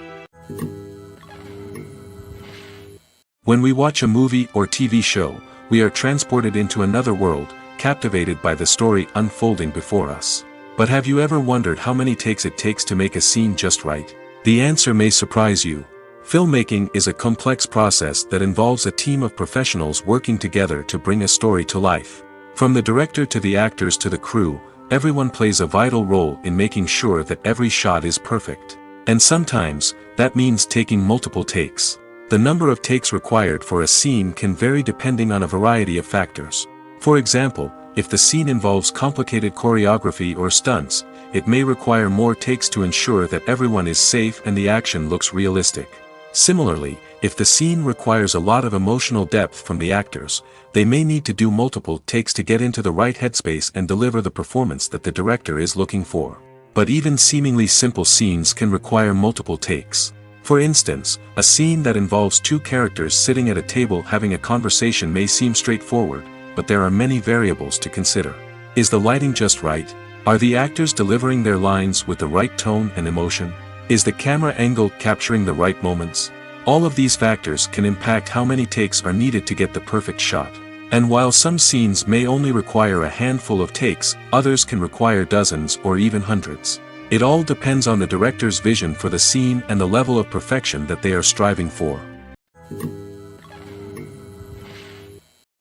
When we watch a movie or TV show, we are transported into another world, captivated by the story unfolding before us. But have you ever wondered how many takes it takes to make a scene just right? The answer may surprise you. Filmmaking is a complex process that involves a team of professionals working together to bring a story to life. From the director to the actors to the crew, everyone plays a vital role in making sure that every shot is perfect. And sometimes, that means taking multiple takes. The number of takes required for a scene can vary depending on a variety of factors. For example, if the scene involves complicated choreography or stunts, it may require more takes to ensure that everyone is safe and the action looks realistic. Similarly, if the scene requires a lot of emotional depth from the actors, they may need to do multiple takes to get into the right headspace and deliver the performance that the director is looking for. But even seemingly simple scenes can require multiple takes. For instance, a scene that involves two characters sitting at a table having a conversation may seem straightforward, but there are many variables to consider. Is the lighting just right? Are the actors delivering their lines with the right tone and emotion? Is the camera angle capturing the right moments? All of these factors can impact how many takes are needed to get the perfect shot. And while some scenes may only require a handful of takes, others can require dozens or even hundreds. It all depends on the director's vision for the scene and the level of perfection that they are striving for.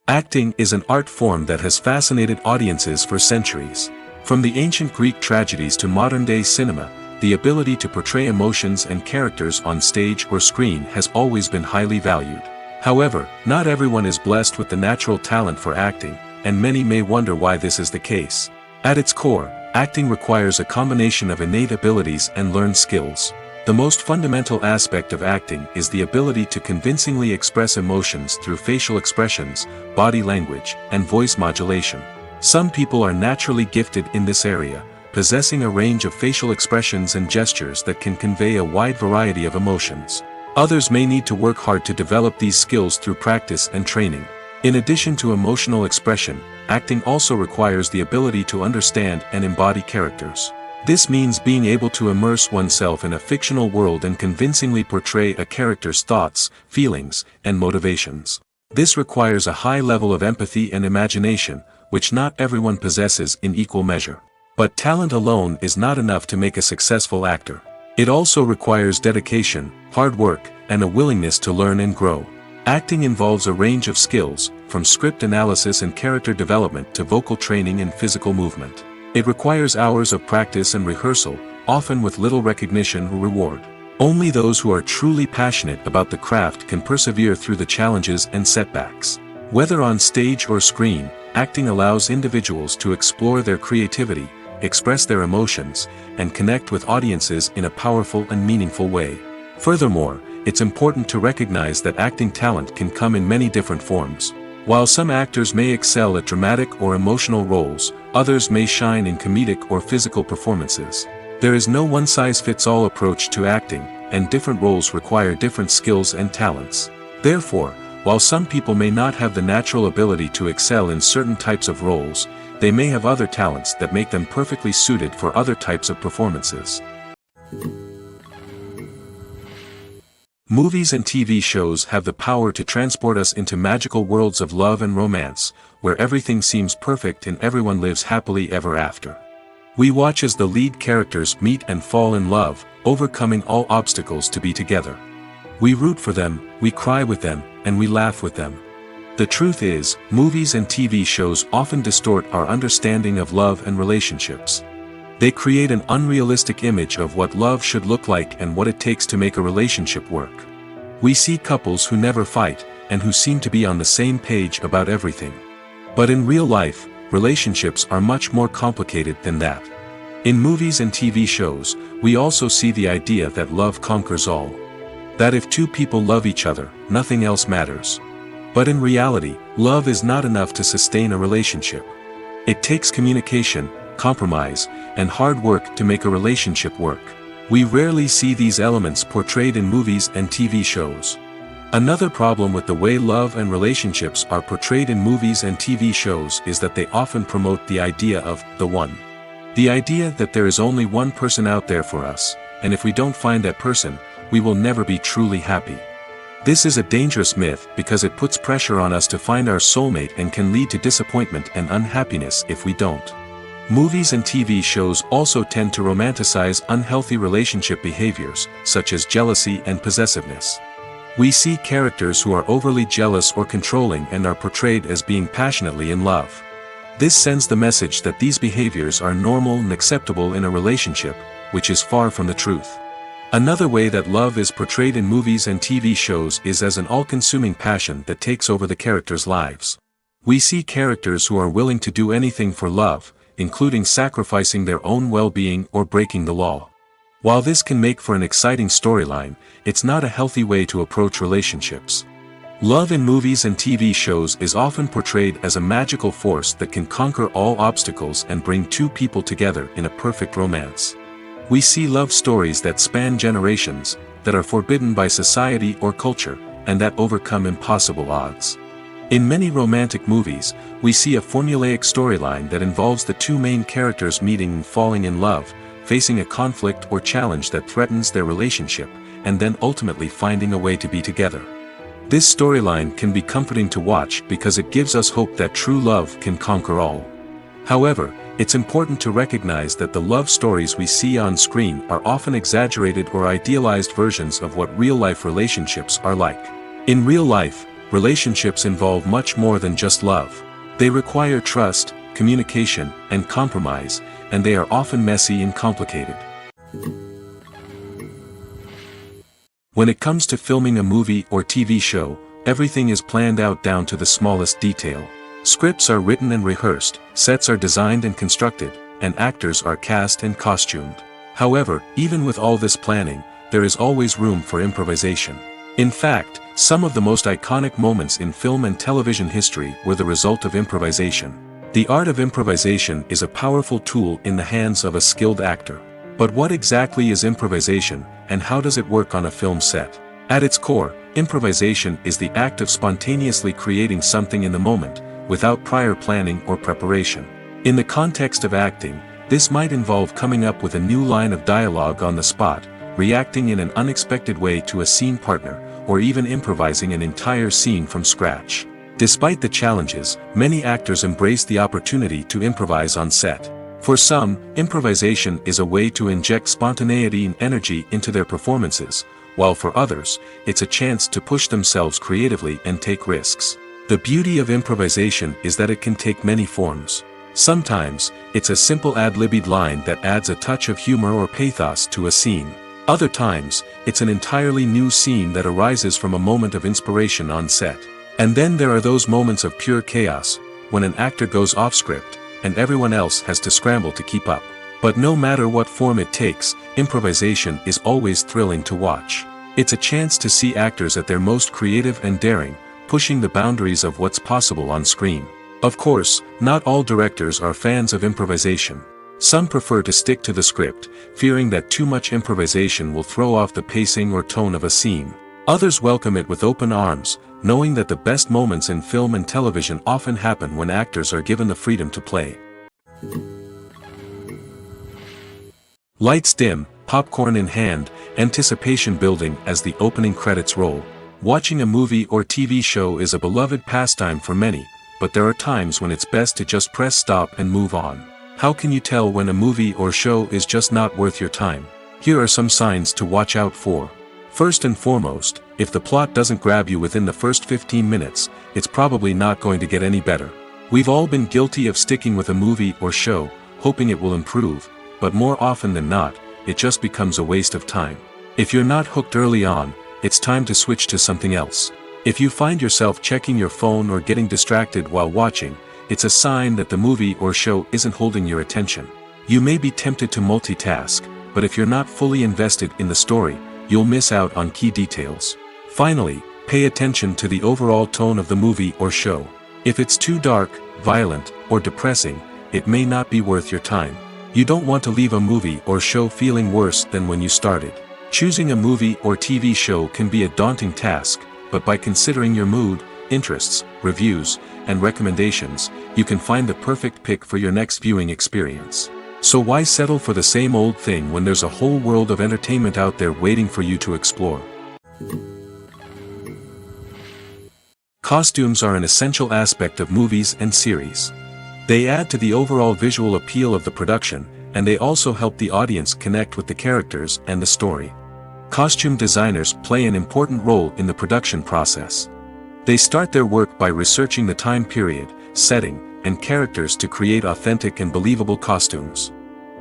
Acting is an art form that has fascinated audiences for centuries. From the ancient Greek tragedies to modern-day cinema, the ability to portray emotions and characters on stage or screen has always been highly valued. However, not everyone is blessed with the natural talent for acting, and many may wonder why this is the case. At its core, acting requires a combination of innate abilities and learned skills. The most fundamental aspect of acting is the ability to convincingly express emotions through facial expressions, body language, and voice modulation. Some people are naturally gifted in this area, possessing a range of facial expressions and gestures that can convey a wide variety of emotions. Others may need to work hard to develop these skills through practice and training. In addition to emotional expression, acting also requires the ability to understand and embody characters. This means being able to immerse oneself in a fictional world and convincingly portray a character's thoughts, feelings, and motivations. This requires a high level of empathy and imagination, which not everyone possesses in equal measure. But talent alone is not enough to make a successful actor. It also requires dedication, hard work, and a willingness to learn and grow. Acting involves a range of skills, from script analysis and character development to vocal training and physical movement. It requires hours of practice and rehearsal, often with little recognition or reward. Only those who are truly passionate about the craft can persevere through the challenges and setbacks. Whether on stage or screen, acting allows individuals to explore their creativity, express their emotions, and connect with audiences in a powerful and meaningful way. Furthermore, it's important to recognize that acting talent can come in many different forms. While some actors may excel at dramatic or emotional roles, others may shine in comedic or physical performances. There is no one-size-fits-all approach to acting, and different roles require different skills and talents. Therefore, while some people may not have the natural ability to excel in certain types of roles, they may have other talents that make them perfectly suited for other types of performances. Movies and TV shows have the power to transport us into magical worlds of love and romance, where everything seems perfect and everyone lives happily ever after. We watch as the lead characters meet and fall in love, overcoming all obstacles to be together. We root for them, we cry with them, and we laugh with them. The truth is, movies and TV shows often distort our understanding of love and relationships. They create an unrealistic image of what love should look like and what it takes to make a relationship work. We see couples who never fight, and who seem to be on the same page about everything. But in real life, relationships are much more complicated than that. In movies and TV shows, we also see the idea that love conquers all. That if two people love each other, nothing else matters. But in reality, love is not enough to sustain a relationship. It takes communication, compromise, and hard work to make a relationship work. We rarely see these elements portrayed in movies and TV shows. Another problem with the way love and relationships are portrayed in movies and TV shows is that they often promote the idea of the one. The idea that there is only one person out there for us, and if we don't find that person, we will never be truly happy. This is a dangerous myth because it puts pressure on us to find our soulmate and can lead to disappointment and unhappiness if we don't. Movies and TV shows also tend to romanticize unhealthy relationship behaviors, such as jealousy and possessiveness. We see characters who are overly jealous or controlling and are portrayed as being passionately in love. This sends the message that these behaviors are normal and acceptable in a relationship, which is far from the truth. Another way that love is portrayed in movies and TV shows is as an all-consuming passion that takes over the characters' lives. We see characters who are willing to do anything for love, including sacrificing their own well-being or breaking the law. While this can make for an exciting storyline, it's not a healthy way to approach relationships. Love in movies and TV shows is often portrayed as a magical force that can conquer all obstacles and bring two people together in a perfect romance. We see love stories that span generations, that are forbidden by society or culture, and that overcome impossible odds. In many romantic movies, we see a formulaic storyline that involves the two main characters meeting and falling in love, facing a conflict or challenge that threatens their relationship, and then ultimately finding a way to be together. This storyline can be comforting to watch because it gives us hope that true love can conquer all. However, it's important to recognize that the love stories we see on screen are often exaggerated or idealized versions of what real-life relationships are like. In real life, relationships involve much more than just love. They require trust, communication, and compromise, and they are often messy and complicated. When it comes to filming a movie or TV show, everything is planned out down to the smallest detail. Scripts are written and rehearsed, sets are designed and constructed, and actors are cast and costumed. However, even with all this planning, there is always room for improvisation. In fact, some of the most iconic moments in film and television history were the result of improvisation. The art of improvisation is a powerful tool in the hands of a skilled actor. But what exactly is improvisation, and how does it work on a film set? At its core, improvisation is the act of spontaneously creating something in the moment, without prior planning or preparation. In the context of acting, this might involve coming up with a new line of dialogue on the spot, reacting in an unexpected way to a scene partner, or even improvising an entire scene from scratch. Despite the challenges, many actors embrace the opportunity to improvise on set. For some, improvisation is a way to inject spontaneity and energy into their performances, while for others, it's a chance to push themselves creatively and take risks. The beauty of improvisation is that it can take many forms. Sometimes, it's a simple ad-libbed line that adds a touch of humor or pathos to a scene. Other times, it's an entirely new scene that arises from a moment of inspiration on set. And then there are those moments of pure chaos, when an actor goes off script, and everyone else has to scramble to keep up. But no matter what form it takes, improvisation is always thrilling to watch. It's a chance to see actors at their most creative and daring, pushing the boundaries of what's possible on screen. Of course, not all directors are fans of improvisation. Some prefer to stick to the script, fearing that too much improvisation will throw off the pacing or tone of a scene. Others welcome it with open arms, knowing that the best moments in film and television often happen when actors are given the freedom to play. Lights dim, popcorn in hand, anticipation building as the opening credits roll. Watching a movie or TV show is a beloved pastime for many, but there are times when it's best to just press stop and move on. How can you tell when a movie or show is just not worth your time? Here are some signs to watch out for. First and foremost, if the plot doesn't grab you within the first 15 minutes, it's probably not going to get any better. We've all been guilty of sticking with a movie or show, hoping it will improve, but more often than not, it just becomes a waste of time. If you're not hooked early on, it's time to switch to something else. If you find yourself checking your phone or getting distracted while watching, it's a sign that the movie or show isn't holding your attention. You may be tempted to multitask, but if you're not fully invested in the story, you'll miss out on key details. Finally, pay attention to the overall tone of the movie or show. If it's too dark, violent, or depressing, it may not be worth your time. You don't want to leave a movie or show feeling worse than when you started. Choosing a movie or TV show can be a daunting task, but by considering your mood, interests, reviews, and recommendations, you can find the perfect pick for your next viewing experience. So why settle for the same old thing when there's a whole world of entertainment out there waiting for you to explore? Costumes are an essential aspect of movies and series. They add to the overall visual appeal of the production, and they also help the audience connect with the characters and the story. Costume designers play an important role in the production process. They start their work by researching the time period, setting, and characters to create authentic and believable costumes.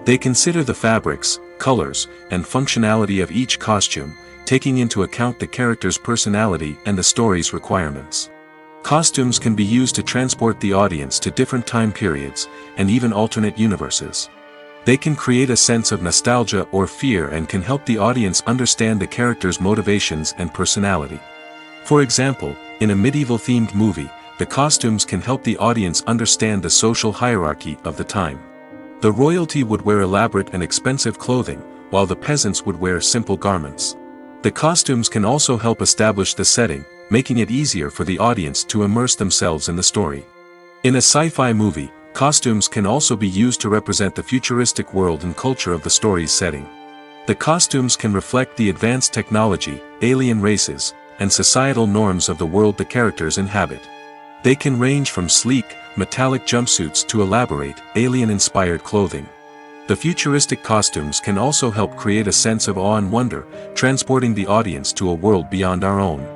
They consider the fabrics, colors, and functionality of each costume, taking into account the character's personality and the story's requirements. Costumes can be used to transport the audience to different time periods, and even alternate universes. They can create a sense of nostalgia or fear and can help the audience understand the character's motivations and personality. For example, in a medieval-themed movie, the costumes can help the audience understand the social hierarchy of the time. The royalty would wear elaborate and expensive clothing, while the peasants would wear simple garments. The costumes can also help establish the setting, making it easier for the audience to immerse themselves in the story. In a sci-fi movie, costumes can also be used to represent the futuristic world and culture of the story's setting. The costumes can reflect the advanced technology, alien races, and societal norms of the world the characters inhabit. They can range from sleek, metallic jumpsuits to elaborate, alien-inspired clothing. The futuristic costumes can also help create a sense of awe and wonder, transporting the audience to a world beyond our own.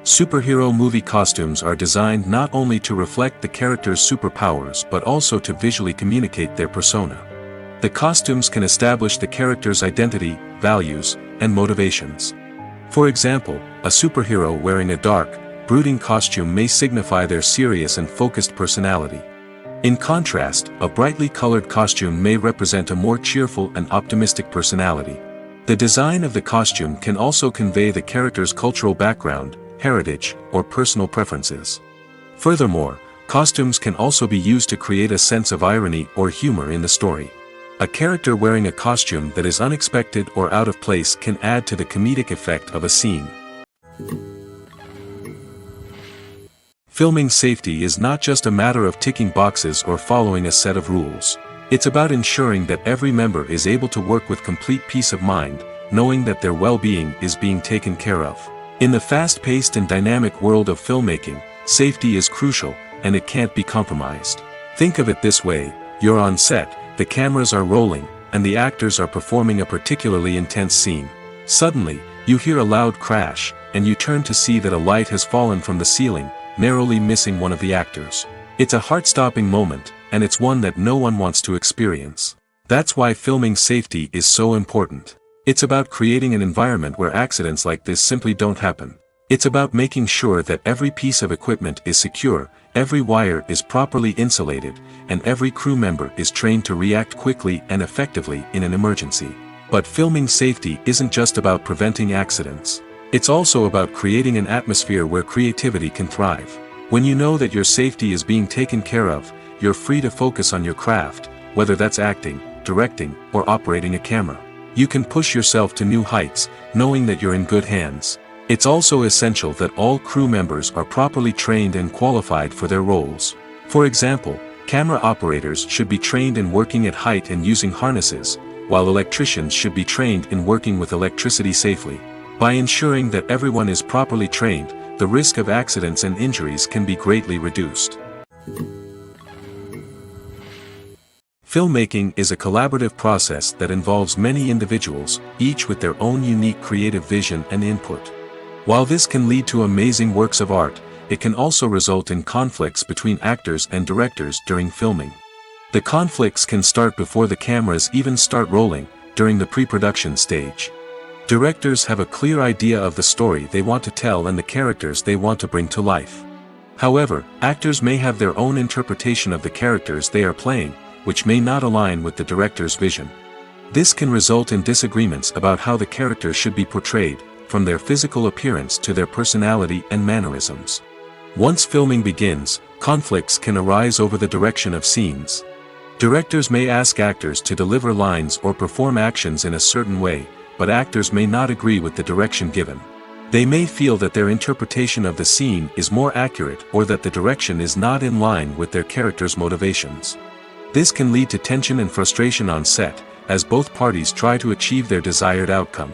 Superhero movie costumes are designed not only to reflect the character's superpowers but also to visually communicate their persona. The costumes can establish the character's identity, values, and motivations. For example, a superhero wearing a dark, brooding costume may signify their serious and focused personality. In contrast, a brightly colored costume may represent a more cheerful and optimistic personality. The design of the costume can also convey the character's cultural background, heritage, or personal preferences. Furthermore, costumes can also be used to create a sense of irony or humor in the story. A character wearing a costume that is unexpected or out of place can add to the comedic effect of a scene. Filming safety is not just a matter of ticking boxes or following a set of rules. It's about ensuring that every member is able to work with complete peace of mind, knowing that their well-being is being taken care of. In the fast-paced and dynamic world of filmmaking, safety is crucial, and it can't be compromised. Think of it this way: you're on set, the cameras are rolling, and the actors are performing a particularly intense scene. Suddenly, you hear a loud crash, and you turn to see that a light has fallen from the ceiling, narrowly missing one of the actors. It's a heart-stopping moment, and it's one that no one wants to experience. That's why filming safety is so important. It's about creating an environment where accidents like this simply don't happen. It's about making sure that every piece of equipment is secure, every wire is properly insulated, and every crew member is trained to react quickly and effectively in an emergency. But filming safety isn't just about preventing accidents. It's also about creating an atmosphere where creativity can thrive. When you know that your safety is being taken care of, you're free to focus on your craft, whether that's acting, directing, or operating a camera. You can push yourself to new heights, knowing that you're in good hands. It's also essential that all crew members are properly trained and qualified for their roles. For example, camera operators should be trained in working at height and using harnesses, while electricians should be trained in working with electricity safely. By ensuring that everyone is properly trained, the risk of accidents and injuries can be greatly reduced. Filmmaking is a collaborative process that involves many individuals, each with their own unique creative vision and input. While this can lead to amazing works of art, it can also result in conflicts between actors and directors during filming. The conflicts can start before the cameras even start rolling, during the pre-production stage. Directors have a clear idea of the story they want to tell and the characters they want to bring to life. However, actors may have their own interpretation of the characters they are playing, which may not align with the director's vision. This can result in disagreements about how the character should be portrayed, from their physical appearance to their personality and mannerisms. Once filming begins, conflicts can arise over the direction of scenes. Directors may ask actors to deliver lines or perform actions in a certain way, but actors may not agree with the direction given. They may feel that their interpretation of the scene is more accurate or that the direction is not in line with their character's motivations. This can lead to tension and frustration on set, as both parties try to achieve their desired outcome.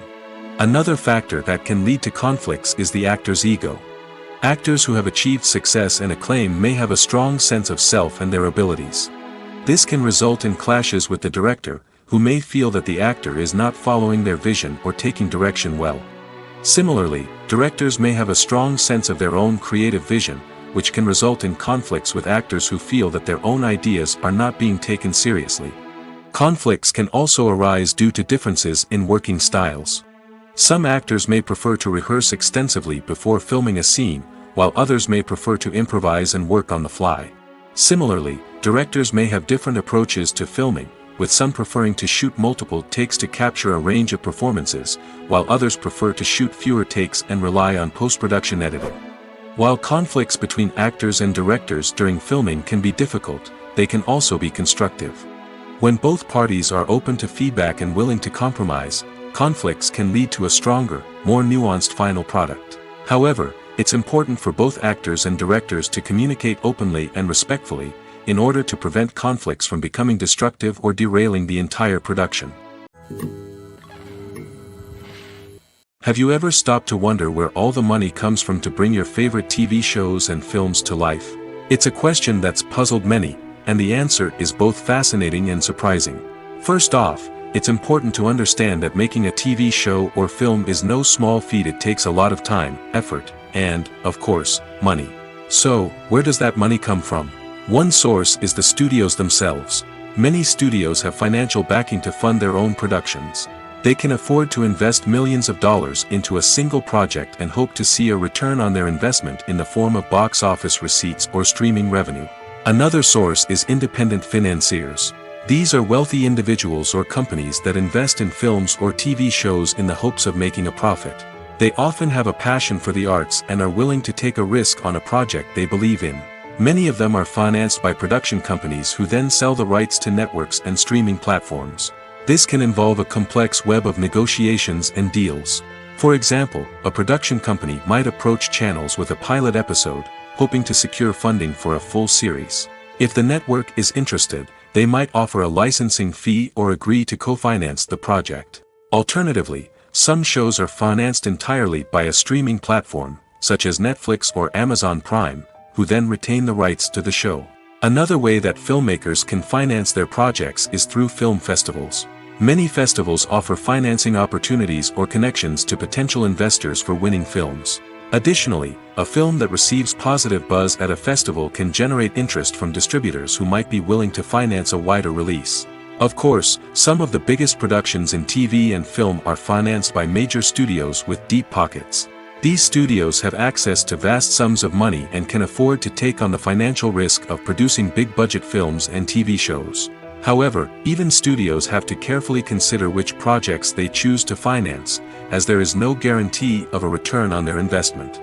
Another factor that can lead to conflicts is the actor's ego. Actors who have achieved success and acclaim may have a strong sense of self and their abilities. This can result in clashes with the director, who may feel that the actor is not following their vision or taking direction well. Similarly, directors may have a strong sense of their own creative vision, which can result in conflicts with actors who feel that their own ideas are not being taken seriously. Conflicts can also arise due to differences in working styles. Some actors may prefer to rehearse extensively before filming a scene, while others may prefer to improvise and work on the fly. Similarly, directors may have different approaches to filming, with some preferring to shoot multiple takes to capture a range of performances, while others prefer to shoot fewer takes and rely on post-production editing. While conflicts between actors and directors during filming can be difficult, they can also be constructive. When both parties are open to feedback and willing to compromise, conflicts can lead to a stronger, more nuanced final product. However, it's important for both actors and directors to communicate openly and respectfully, in order to prevent conflicts from becoming destructive or derailing the entire production. Have you ever stopped to wonder where all the money comes from to bring your favorite TV shows and films to life? It's a question that's puzzled many, and the answer is both fascinating and surprising. First off, it's important to understand that making a TV show or film is no small feat. It takes a lot of time, effort, and, of course, money. So, where does that money come from? One source is the studios themselves. Many studios have financial backing to fund their own productions. They can afford to invest millions of dollars into a single project and hope to see a return on their investment in the form of box office receipts or streaming revenue. Another source is independent financiers. These are wealthy individuals or companies that invest in films or TV shows in the hopes of making a profit. They often have a passion for the arts and are willing to take a risk on a project they believe in. Many of them are financed by production companies who then sell the rights to networks and streaming platforms. This can involve a complex web of negotiations and deals. For example, a production company might approach channels with a pilot episode, hoping to secure funding for a full series. If the network is interested, they might offer a licensing fee or agree to co-finance the project. Alternatively, some shows are financed entirely by a streaming platform, such as Netflix or Amazon Prime, who then retain the rights to the show. Another way that filmmakers can finance their projects is through film festivals. Many festivals offer financing opportunities or connections to potential investors for winning films. Additionally, a film that receives positive buzz at a festival can generate interest from distributors who might be willing to finance a wider release. Of course, some of the biggest productions in TV and film are financed by major studios with deep pockets. These studios have access to vast sums of money and can afford to take on the financial risk of producing big-budget films and TV shows. However, even studios have to carefully consider which projects they choose to finance, as there is no guarantee of a return on their investment.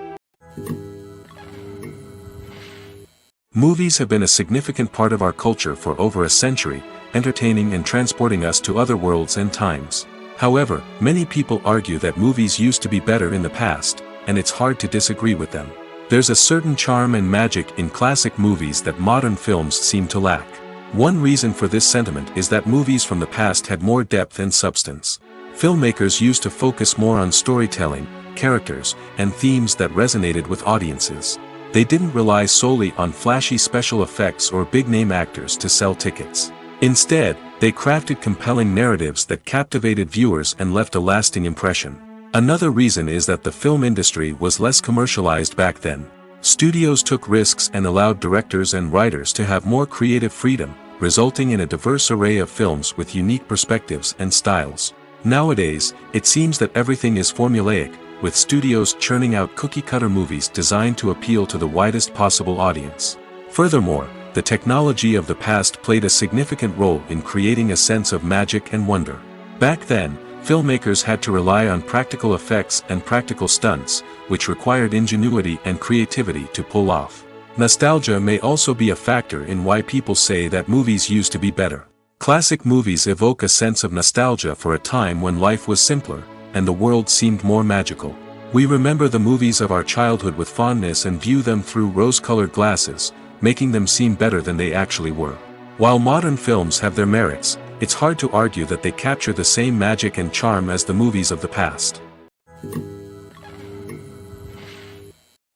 Movies have been a significant part of our culture for over a century, entertaining and transporting us to other worlds and times. However, many people argue that movies used to be better in the past, and it's hard to disagree with them. There's a certain charm and magic in classic movies that modern films seem to lack. One reason for this sentiment is that movies from the past had more depth and substance. Filmmakers used to focus more on storytelling, characters, and themes that resonated with audiences. They didn't rely solely on flashy special effects or big-name actors to sell tickets. Instead, they crafted compelling narratives that captivated viewers and left a lasting impression. Another reason is that the film industry was less commercialized back then. Studios took risks and allowed directors and writers to have more creative freedom, resulting in a diverse array of films with unique perspectives and styles. Nowadays, it seems that everything is formulaic, with studios churning out cookie-cutter movies designed to appeal to the widest possible audience. Furthermore, the technology of the past played a significant role in creating a sense of magic and wonder. Back then, filmmakers had to rely on practical effects and practical stunts, which required ingenuity and creativity to pull off. Nostalgia may also be a factor in why people say that movies used to be better. Classic movies evoke a sense of nostalgia for a time when life was simpler, and the world seemed more magical. We remember the movies of our childhood with fondness and view them through rose-colored glasses, making them seem better than they actually were. While modern films have their merits, it's hard to argue that they capture the same magic and charm as the movies of the past.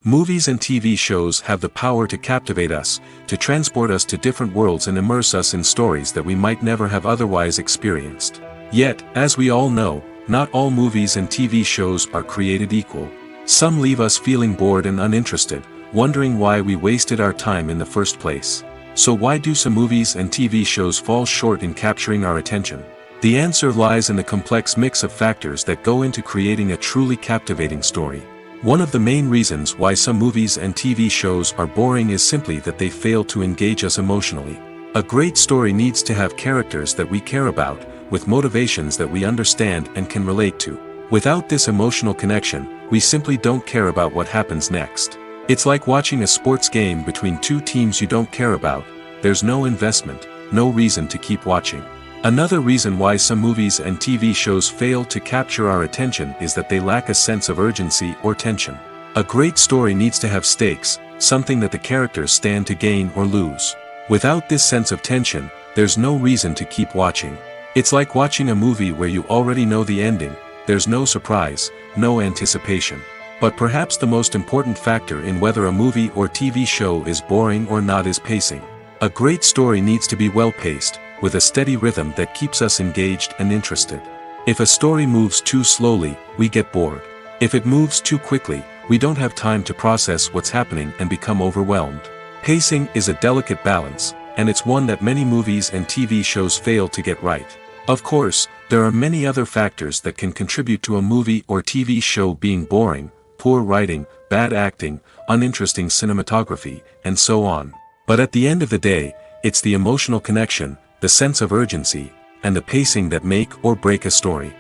Movies and TV shows have the power to captivate us, to transport us to different worlds and immerse us in stories that we might never have otherwise experienced. Yet, as we all know, not all movies and TV shows are created equal. Some leave us feeling bored and uninterested, wondering why we wasted our time in the first place. So why do some movies and TV shows fall short in capturing our attention? The answer lies in the complex mix of factors that go into creating a truly captivating story. One of the main reasons why some movies and TV shows are boring is simply that they fail to engage us emotionally. A great story needs to have characters that we care about, with motivations that we understand and can relate to. Without this emotional connection, we simply don't care about what happens next. It's like watching a sports game between two teams you don't care about. There's no investment, no reason to keep watching. Another reason why some movies and TV shows fail to capture our attention is that they lack a sense of urgency or tension. A great story needs to have stakes, something that the characters stand to gain or lose. Without this sense of tension, there's no reason to keep watching. It's like watching a movie where you already know the ending. There's no surprise, no anticipation. But perhaps the most important factor in whether a movie or TV show is boring or not is pacing. A great story needs to be well-paced, with a steady rhythm that keeps us engaged and interested. If a story moves too slowly, we get bored. If it moves too quickly, we don't have time to process what's happening and become overwhelmed. Pacing is a delicate balance, and it's one that many movies and TV shows fail to get right. Of course, there are many other factors that can contribute to a movie or TV show being boring: poor writing, bad acting, uninteresting cinematography, and so on. But at the end of the day, it's the emotional connection, the sense of urgency, and the pacing that make or break a story.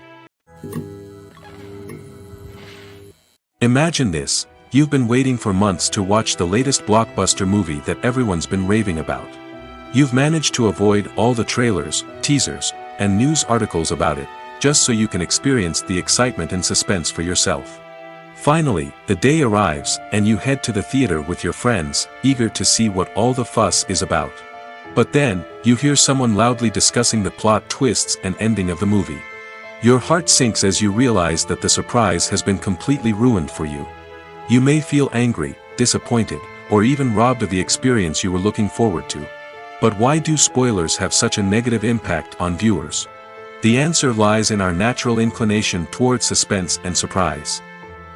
Imagine this: you've been waiting for months to watch the latest blockbuster movie that everyone's been raving about. You've managed to avoid all the trailers, teasers, and news articles about it, just so you can experience the excitement and suspense for yourself. Finally, the day arrives, and you head to the theater with your friends, eager to see what all the fuss is about. But then, you hear someone loudly discussing the plot twists and ending of the movie. Your heart sinks as you realize that the surprise has been completely ruined for you. You may feel angry, disappointed, or even robbed of the experience you were looking forward to. But why do spoilers have such a negative impact on viewers? The answer lies in our natural inclination towards suspense and surprise.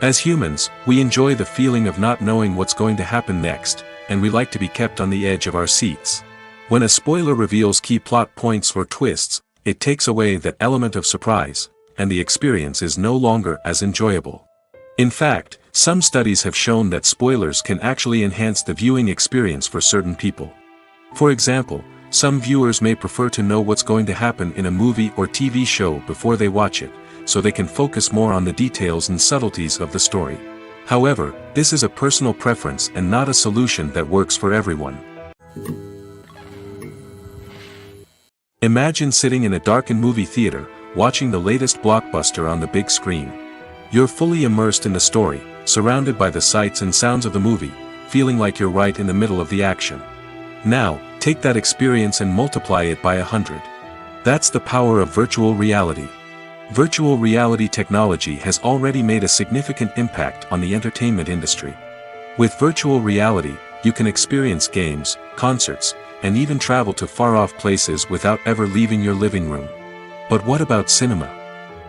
As humans, we enjoy the feeling of not knowing what's going to happen next, and we like to be kept on the edge of our seats. When a spoiler reveals key plot points or twists, it takes away that element of surprise, and the experience is no longer as enjoyable. In fact, some studies have shown that spoilers can actually enhance the viewing experience for certain people. For example, some viewers may prefer to know what's going to happen in a movie or TV show before they watch it, so they can focus more on the details and subtleties of the story. However, this is a personal preference and not a solution that works for everyone. Imagine sitting in a darkened movie theater, watching the latest blockbuster on the big screen. You're fully immersed in the story, surrounded by the sights and sounds of the movie, feeling like you're right in the middle of the action. Now, take that experience and multiply it by 100. That's the power of virtual reality. Virtual reality technology has already made a significant impact on the entertainment industry. With virtual reality, you can experience games, concerts, and even travel to far-off places without ever leaving your living room. But what about cinema?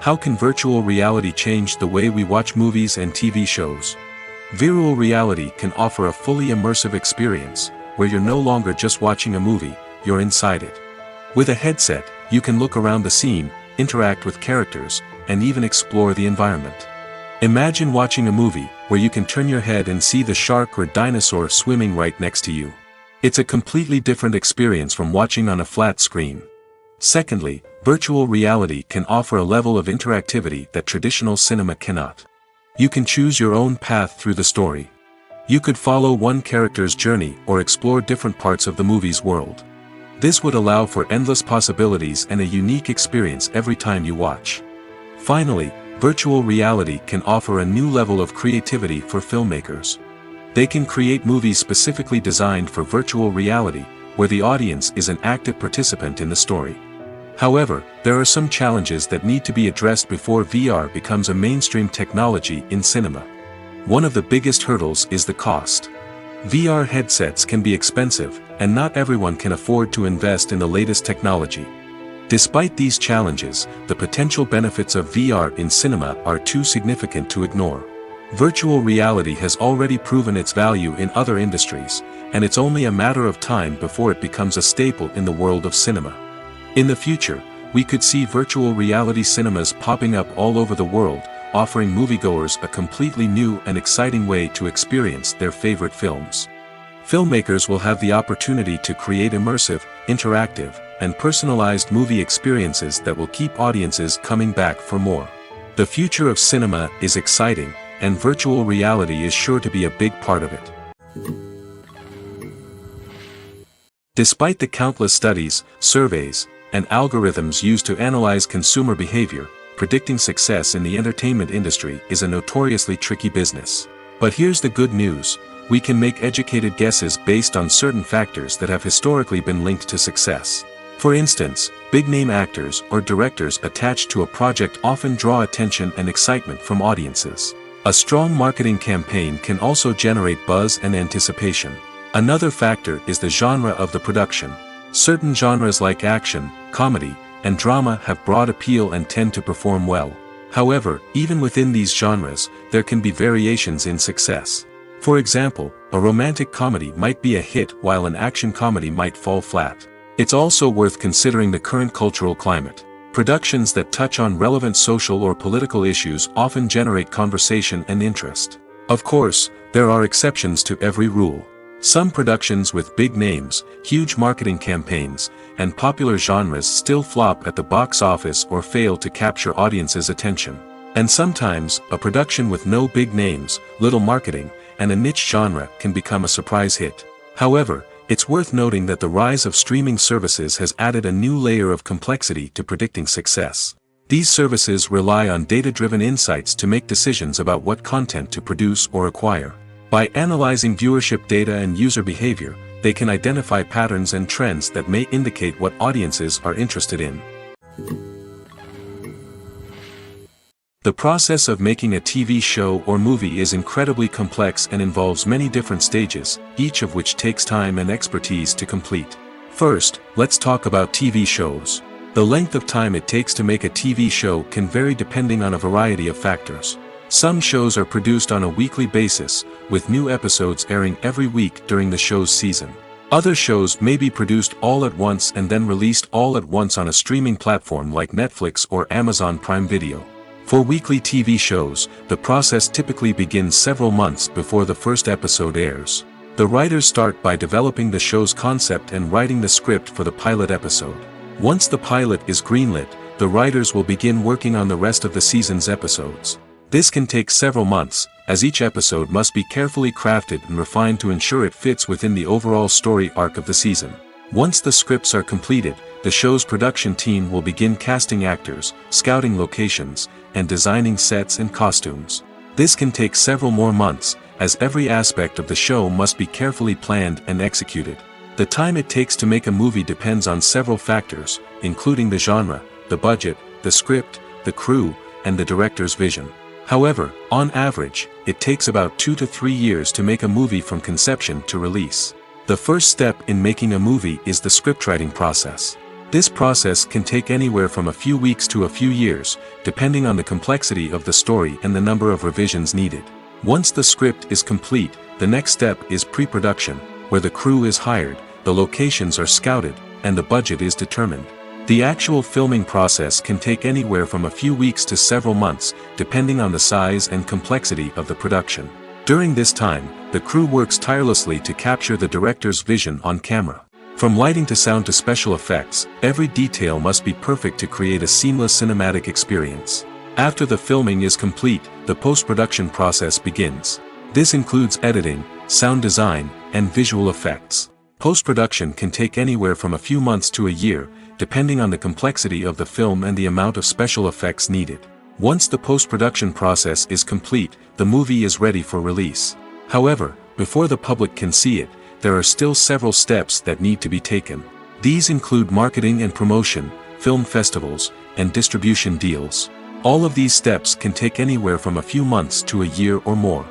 How can virtual reality change the way we watch movies and TV shows? Virtual reality can offer a fully immersive experience, where you're no longer just watching a movie, you're inside it. With a headset, you can look around the scene, interact with characters, and even explore the environment. Imagine watching a movie where you can turn your head and see the shark or dinosaur swimming right next to you. It's a completely different experience from watching on a flat screen. Secondly, virtual reality can offer a level of interactivity that traditional cinema cannot. You can choose your own path through the story. You could follow one character's journey or explore different parts of the movie's world. This would allow for endless possibilities and a unique experience every time you watch. Finally, virtual reality can offer a new level of creativity for filmmakers. They can create movies specifically designed for virtual reality, where the audience is an active participant in the story. However, there are some challenges that need to be addressed before VR becomes a mainstream technology in cinema. One of the biggest hurdles is the cost. VR headsets can be expensive, and not everyone can afford to invest in the latest technology. Despite these challenges, the potential benefits of VR in cinema are too significant to ignore. Virtual reality has already proven its value in other industries, and it's only a matter of time before it becomes a staple in the world of cinema. In the future, we could see virtual reality cinemas popping up all over the world, offering moviegoers a completely new and exciting way to experience their favorite films. Filmmakers will have the opportunity to create immersive, interactive, and personalized movie experiences that will keep audiences coming back for more. The future of cinema is exciting, and virtual reality is sure to be a big part of it. Despite the countless studies, surveys, and algorithms used to analyze consumer behavior, predicting success in the entertainment industry is a notoriously tricky business. But here's the good news: we can make educated guesses based on certain factors that have historically been linked to success. For instance, big-name actors or directors attached to a project often draw attention and excitement from audiences. A strong marketing campaign can also generate buzz and anticipation. Another factor is the genre of the production. Certain genres like action, comedy, and drama have broad appeal and tend to perform well. However, even within these genres, there can be variations in success. For example, a romantic comedy might be a hit while an action comedy might fall flat. It's also worth considering the current cultural climate. Productions that touch on relevant social or political issues often generate conversation and interest. Of course, there are exceptions to every rule. Some productions with big names, huge marketing campaigns, and popular genres still flop at the box office or fail to capture audiences' attention. And sometimes, a production with no big names, little marketing, and a niche genre can become a surprise hit. However, it's worth noting that the rise of streaming services has added a new layer of complexity to predicting success. These services rely on data-driven insights to make decisions about what content to produce or acquire. By analyzing viewership data and user behavior, they can identify patterns and trends that may indicate what audiences are interested in. The process of making a TV show or movie is incredibly complex and involves many different stages, each of which takes time and expertise to complete. First, let's talk about TV shows. The length of time it takes to make a TV show can vary depending on a variety of factors. Some shows are produced on a weekly basis, with new episodes airing every week during the show's season. Other shows may be produced all at once and then released all at once on a streaming platform like Netflix or Amazon Prime Video. For weekly TV shows, the process typically begins several months before the first episode airs. The writers start by developing the show's concept and writing the script for the pilot episode. Once the pilot is greenlit, the writers will begin working on the rest of the season's episodes. This can take several months, as each episode must be carefully crafted and refined to ensure it fits within the overall story arc of the season. Once the scripts are completed, the show's production team will begin casting actors, scouting locations, and designing sets and costumes. This can take several more months, as every aspect of the show must be carefully planned and executed. The time it takes to make a movie depends on several factors, including the genre, the budget, the script, the crew, and the director's vision. However, on average, it takes about 2 to 3 years to make a movie from conception to release. The first step in making a movie is the scriptwriting process. This process can take anywhere from a few weeks to a few years, depending on the complexity of the story and the number of revisions needed. Once the script is complete, the next step is pre-production, where the crew is hired, the locations are scouted, and the budget is determined. The actual filming process can take anywhere from a few weeks to several months, depending on the size and complexity of the production. During this time, the crew works tirelessly to capture the director's vision on camera. From lighting to sound to special effects, every detail must be perfect to create a seamless cinematic experience. After the filming is complete, the post-production process begins. This includes editing, sound design, and visual effects. Post-production can take anywhere from a few months to a year, depending on the complexity of the film and the amount of special effects needed. Once the post-production process is complete, the movie is ready for release. However, before the public can see it, there are still several steps that need to be taken. These include marketing and promotion, film festivals, and distribution deals. All of these steps can take anywhere from a few months to a year or more.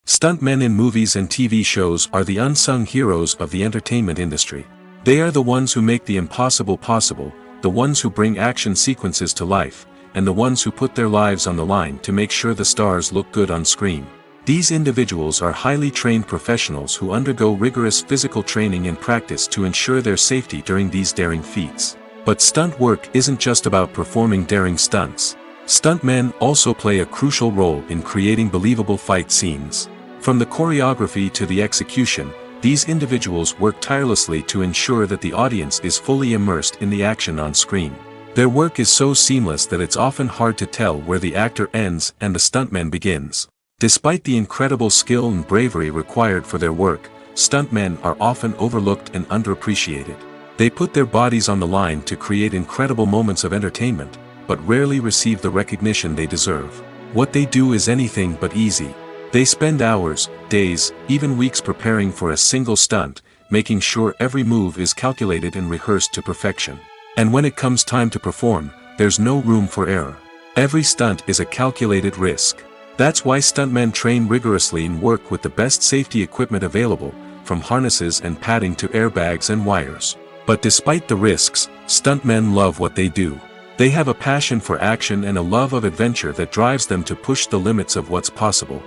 Stuntmen in movies and TV shows are the unsung heroes of the entertainment industry. They are the ones who make the impossible possible, the ones who bring action sequences to life, and the ones who put their lives on the line to make sure the stars look good on screen. These individuals are highly trained professionals who undergo rigorous physical training and practice to ensure their safety during these daring feats. But stunt work isn't just about performing daring stunts. Stuntmen also play a crucial role in creating believable fight scenes. From the choreography to the execution, these individuals work tirelessly to ensure that the audience is fully immersed in the action on screen. Their work is so seamless that it's often hard to tell where the actor ends and the stuntman begins. Despite the incredible skill and bravery required for their work, stuntmen are often overlooked and underappreciated. They put their bodies on the line to create incredible moments of entertainment, but rarely receive the recognition they deserve. What they do is anything but easy. They spend hours, days, even weeks preparing for a single stunt, making sure every move is calculated and rehearsed to perfection. And when it comes time to perform, there's no room for error. Every stunt is a calculated risk. That's why stuntmen train rigorously and work with the best safety equipment available, from harnesses and padding to airbags and wires. But despite the risks, stuntmen love what they do. They have a passion for action and a love of adventure that drives them to push the limits of what's possible.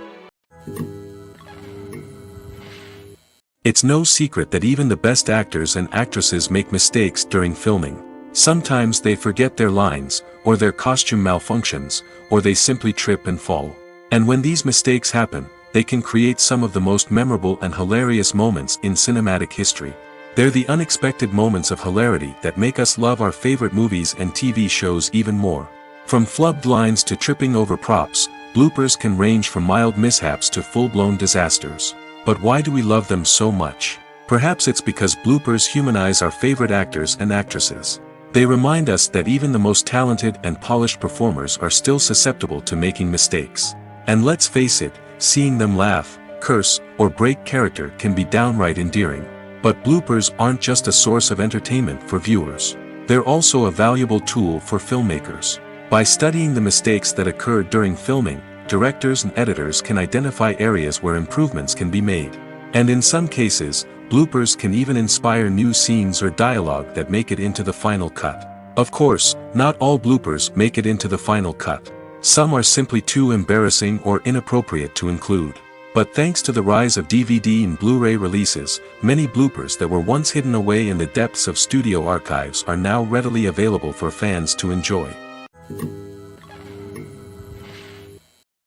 It's no secret that even the best actors and actresses make mistakes during filming. Sometimes they forget their lines, or their costume malfunctions, or they simply trip and fall. And when these mistakes happen, they can create some of the most memorable and hilarious moments in cinematic history. They're the unexpected moments of hilarity that make us love our favorite movies and TV shows even more. From flubbed lines to tripping over props, bloopers can range from mild mishaps to full-blown disasters. But why do we love them so much? Perhaps it's because bloopers humanize our favorite actors and actresses. They remind us that even the most talented and polished performers are still susceptible to making mistakes. And let's face it, seeing them laugh, curse, or break character can be downright endearing. But bloopers aren't just a source of entertainment for viewers. They're also a valuable tool for filmmakers. By studying the mistakes that occurred during filming, directors and editors can identify areas where improvements can be made. And in some cases, bloopers can even inspire new scenes or dialogue that make it into the final cut. Of course, not all bloopers make it into the final cut. Some are simply too embarrassing or inappropriate to include. But thanks to the rise of DVD and Blu-ray releases, many bloopers that were once hidden away in the depths of studio archives are now readily available for fans to enjoy.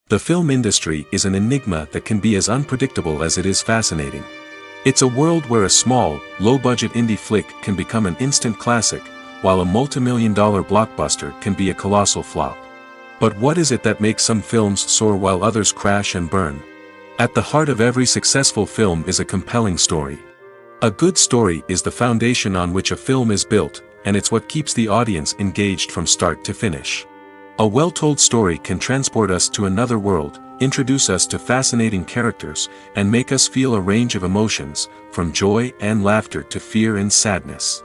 The film industry is an enigma that can be as unpredictable as it is fascinating. It's a world where a small, low-budget indie flick can become an instant classic, while a multi-million-dollar blockbuster can be a colossal flop. But what is it that makes some films soar while others crash and burn? At the heart of every successful film is a compelling story. A good story is the foundation on which a film is built, and it's what keeps the audience engaged from start to finish. A well-told story can transport us to another world, introduce us to fascinating characters, and make us feel a range of emotions, from joy and laughter to fear and sadness.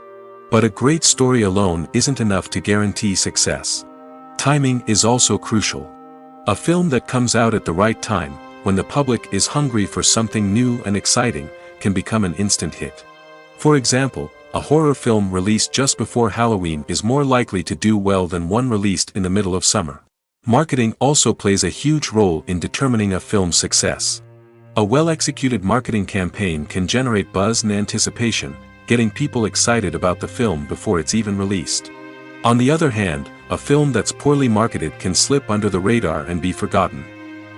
But a great story alone isn't enough to guarantee success. Timing is also crucial. A film that comes out at the right time, when the public is hungry for something new and exciting, can become an instant hit. For example, a horror film released just before Halloween is more likely to do well than one released in the middle of summer. Marketing also plays a huge role in determining a film's success. A well-executed marketing campaign can generate buzz and anticipation, getting people excited about the film before it's even released. On the other hand, a film that's poorly marketed can slip under the radar and be forgotten.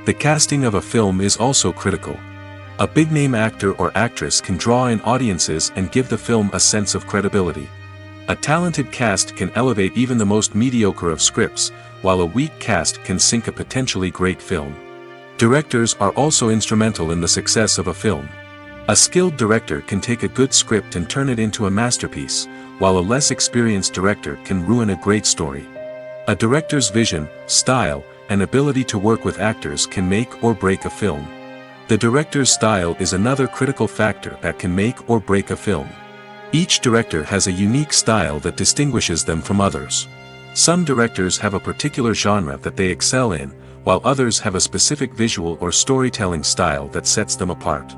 The casting of a film is also critical. A big-name actor or actress can draw in audiences and give the film a sense of credibility. A talented cast can elevate even the most mediocre of scripts, while a weak cast can sink a potentially great film. Directors are also instrumental in the success of a film. A skilled director can take a good script and turn it into a masterpiece, while a less experienced director can ruin a great story. A director's vision, style, and ability to work with actors can make or break a film. The director's style is another critical factor that can make or break a film. Each director has a unique style that distinguishes them from others. Some directors have a particular genre that they excel in, while others have a specific visual or storytelling style that sets them apart.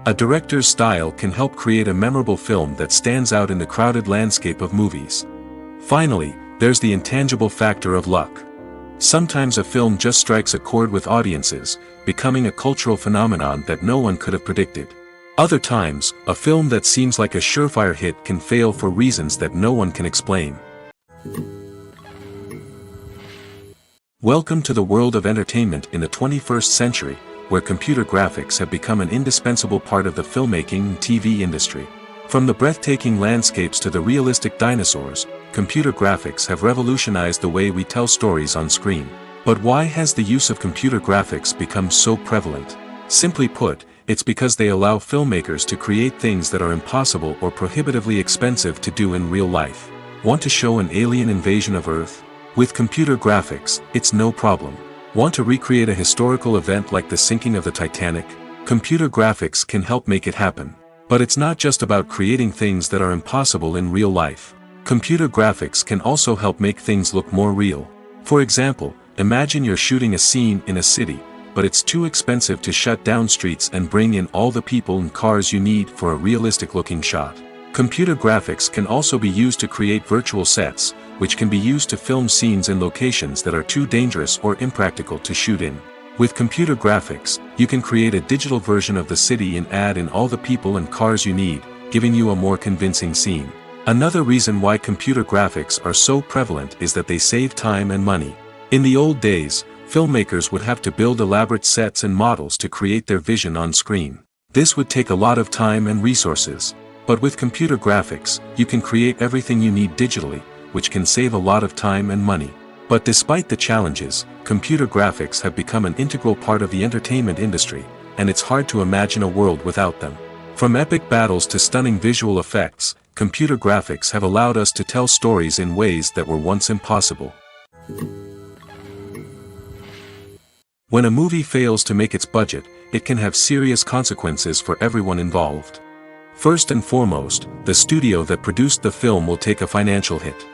A director's style can help create a memorable film that stands out in the crowded landscape of movies. Finally, there's the intangible factor of luck. Sometimes a film just strikes a chord with audiences, becoming a cultural phenomenon that no one could have predicted. Other times, a film that seems like a surefire hit can fail for reasons that no one can explain. Welcome to the world of entertainment in the 21st century, where computer graphics have become an indispensable part of the filmmaking and TV industry. From the breathtaking landscapes to the realistic dinosaurs, computer graphics have revolutionized the way we tell stories on screen. But why has the use of computer graphics become so prevalent? Simply put, it's because they allow filmmakers to create things that are impossible or prohibitively expensive to do in real life. Want to show an alien invasion of Earth? With computer graphics, it's no problem. Want to recreate a historical event like the sinking of the Titanic? Computer graphics can help make it happen. But it's not just about creating things that are impossible in real life. Computer graphics can also help make things look more real. For example, imagine you're shooting a scene in a city, but it's too expensive to shut down streets and bring in all the people and cars you need for a realistic-looking shot. Computer graphics can also be used to create virtual sets, which can be used to film scenes in locations that are too dangerous or impractical to shoot in. With computer graphics, you can create a digital version of the city and add in all the people and cars you need, giving you a more convincing scene. Another reason why computer graphics are so prevalent is that they save time and money. In the old days, filmmakers would have to build elaborate sets and models to create their vision on screen. This would take a lot of time and resources. But with computer graphics, you can create everything you need digitally, which can save a lot of time and money. But despite the challenges, computer graphics have become an integral part of the entertainment industry, and it's hard to imagine a world without them. From epic battles to stunning visual effects, computer graphics have allowed us to tell stories in ways that were once impossible. When a movie fails to make its budget, it can have serious consequences for everyone involved. First and foremost, the studio that produced the film will take a financial hit.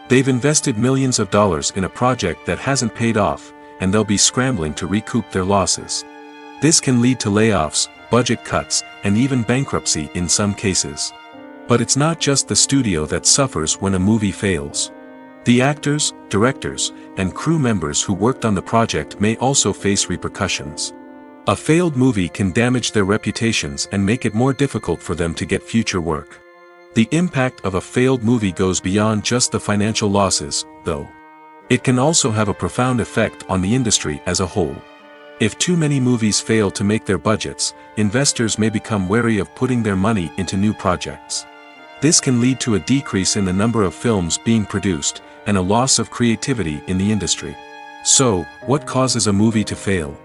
They've invested millions of dollars in a project that hasn't paid off, and they'll be scrambling to recoup their losses. This can lead to layoffs, budget cuts, and even bankruptcy in some cases. But it's not just the studio that suffers when a movie fails. The actors, directors, and crew members who worked on the project may also face repercussions. A failed movie can damage their reputations and make it more difficult for them to get future work. The impact of a failed movie goes beyond just the financial losses, though. It can also have a profound effect on the industry as a whole. If too many movies fail to make their budgets, investors may become wary of putting their money into new projects. This can lead to a decrease in the number of films being produced, and a loss of creativity in the industry. So, what causes a movie to fail?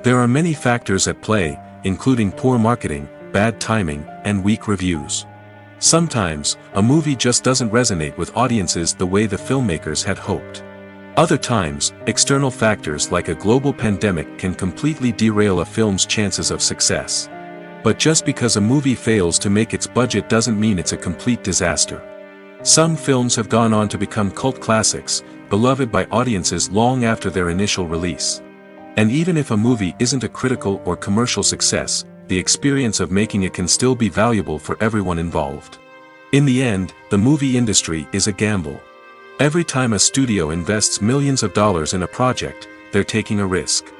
There are many factors at play, including poor marketing, bad timing, and weak reviews. Sometimes, a movie just doesn't resonate with audiences the way the filmmakers had hoped. Other times, external factors like a global pandemic can completely derail a film's chances of success. But just because a movie fails to make its budget doesn't mean it's a complete disaster. Some films have gone on to become cult classics, beloved by audiences long after their initial release. And even if a movie isn't a critical or commercial success, the experience of making it can still be valuable for everyone involved. In the end, the movie industry is a gamble. Every time a studio invests millions of dollars in a project, they're taking a risk.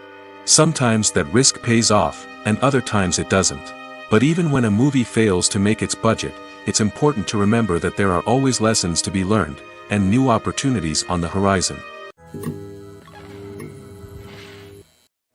Sometimes that risk pays off, and other times it doesn't. But even when a movie fails to make its budget, it's important to remember that there are always lessons to be learned, and new opportunities on the horizon.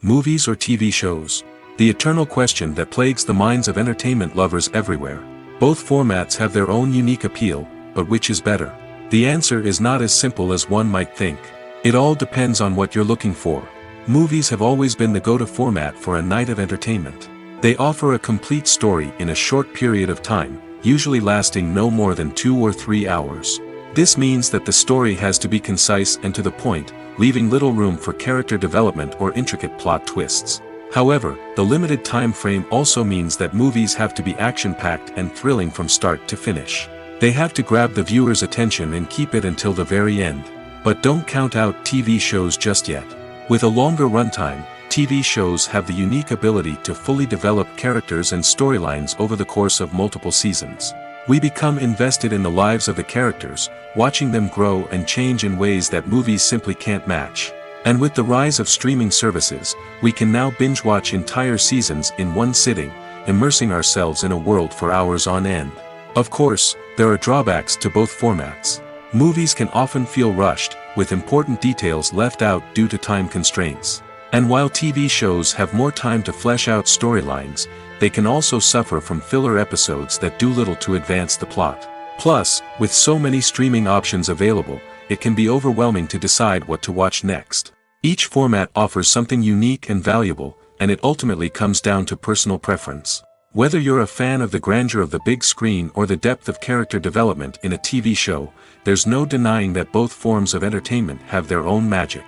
Movies or TV shows? The eternal question that plagues the minds of entertainment lovers everywhere. Both formats have their own unique appeal, but which is better? The answer is not as simple as one might think. It all depends on what you're looking for. Movies have always been the go-to format for a night of entertainment. They offer a complete story in a short period of time, usually lasting no more than 2 or 3 hours. This means that the story has to be concise and to the point, leaving little room for character development or intricate plot twists. However, the limited time frame also means that movies have to be action-packed and thrilling from start to finish. They have to grab the viewer's attention and keep it until the very end. But don't count out TV shows just yet. With a longer runtime, TV shows have the unique ability to fully develop characters and storylines over the course of multiple seasons. We become invested in the lives of the characters, watching them grow and change in ways that movies simply can't match. And with the rise of streaming services, we can now binge-watch entire seasons in one sitting, immersing ourselves in a world for hours on end. Of course, there are drawbacks to both formats. Movies can often feel rushed, with important details left out due to time constraints. And while TV shows have more time to flesh out storylines, they can also suffer from filler episodes that do little to advance the plot. Plus, with so many streaming options available, it can be overwhelming to decide what to watch next. Each format offers something unique and valuable, and it ultimately comes down to personal preference. Whether you're a fan of the grandeur of the big screen or the depth of character development in a TV show, there's no denying that both forms of entertainment have their own magic.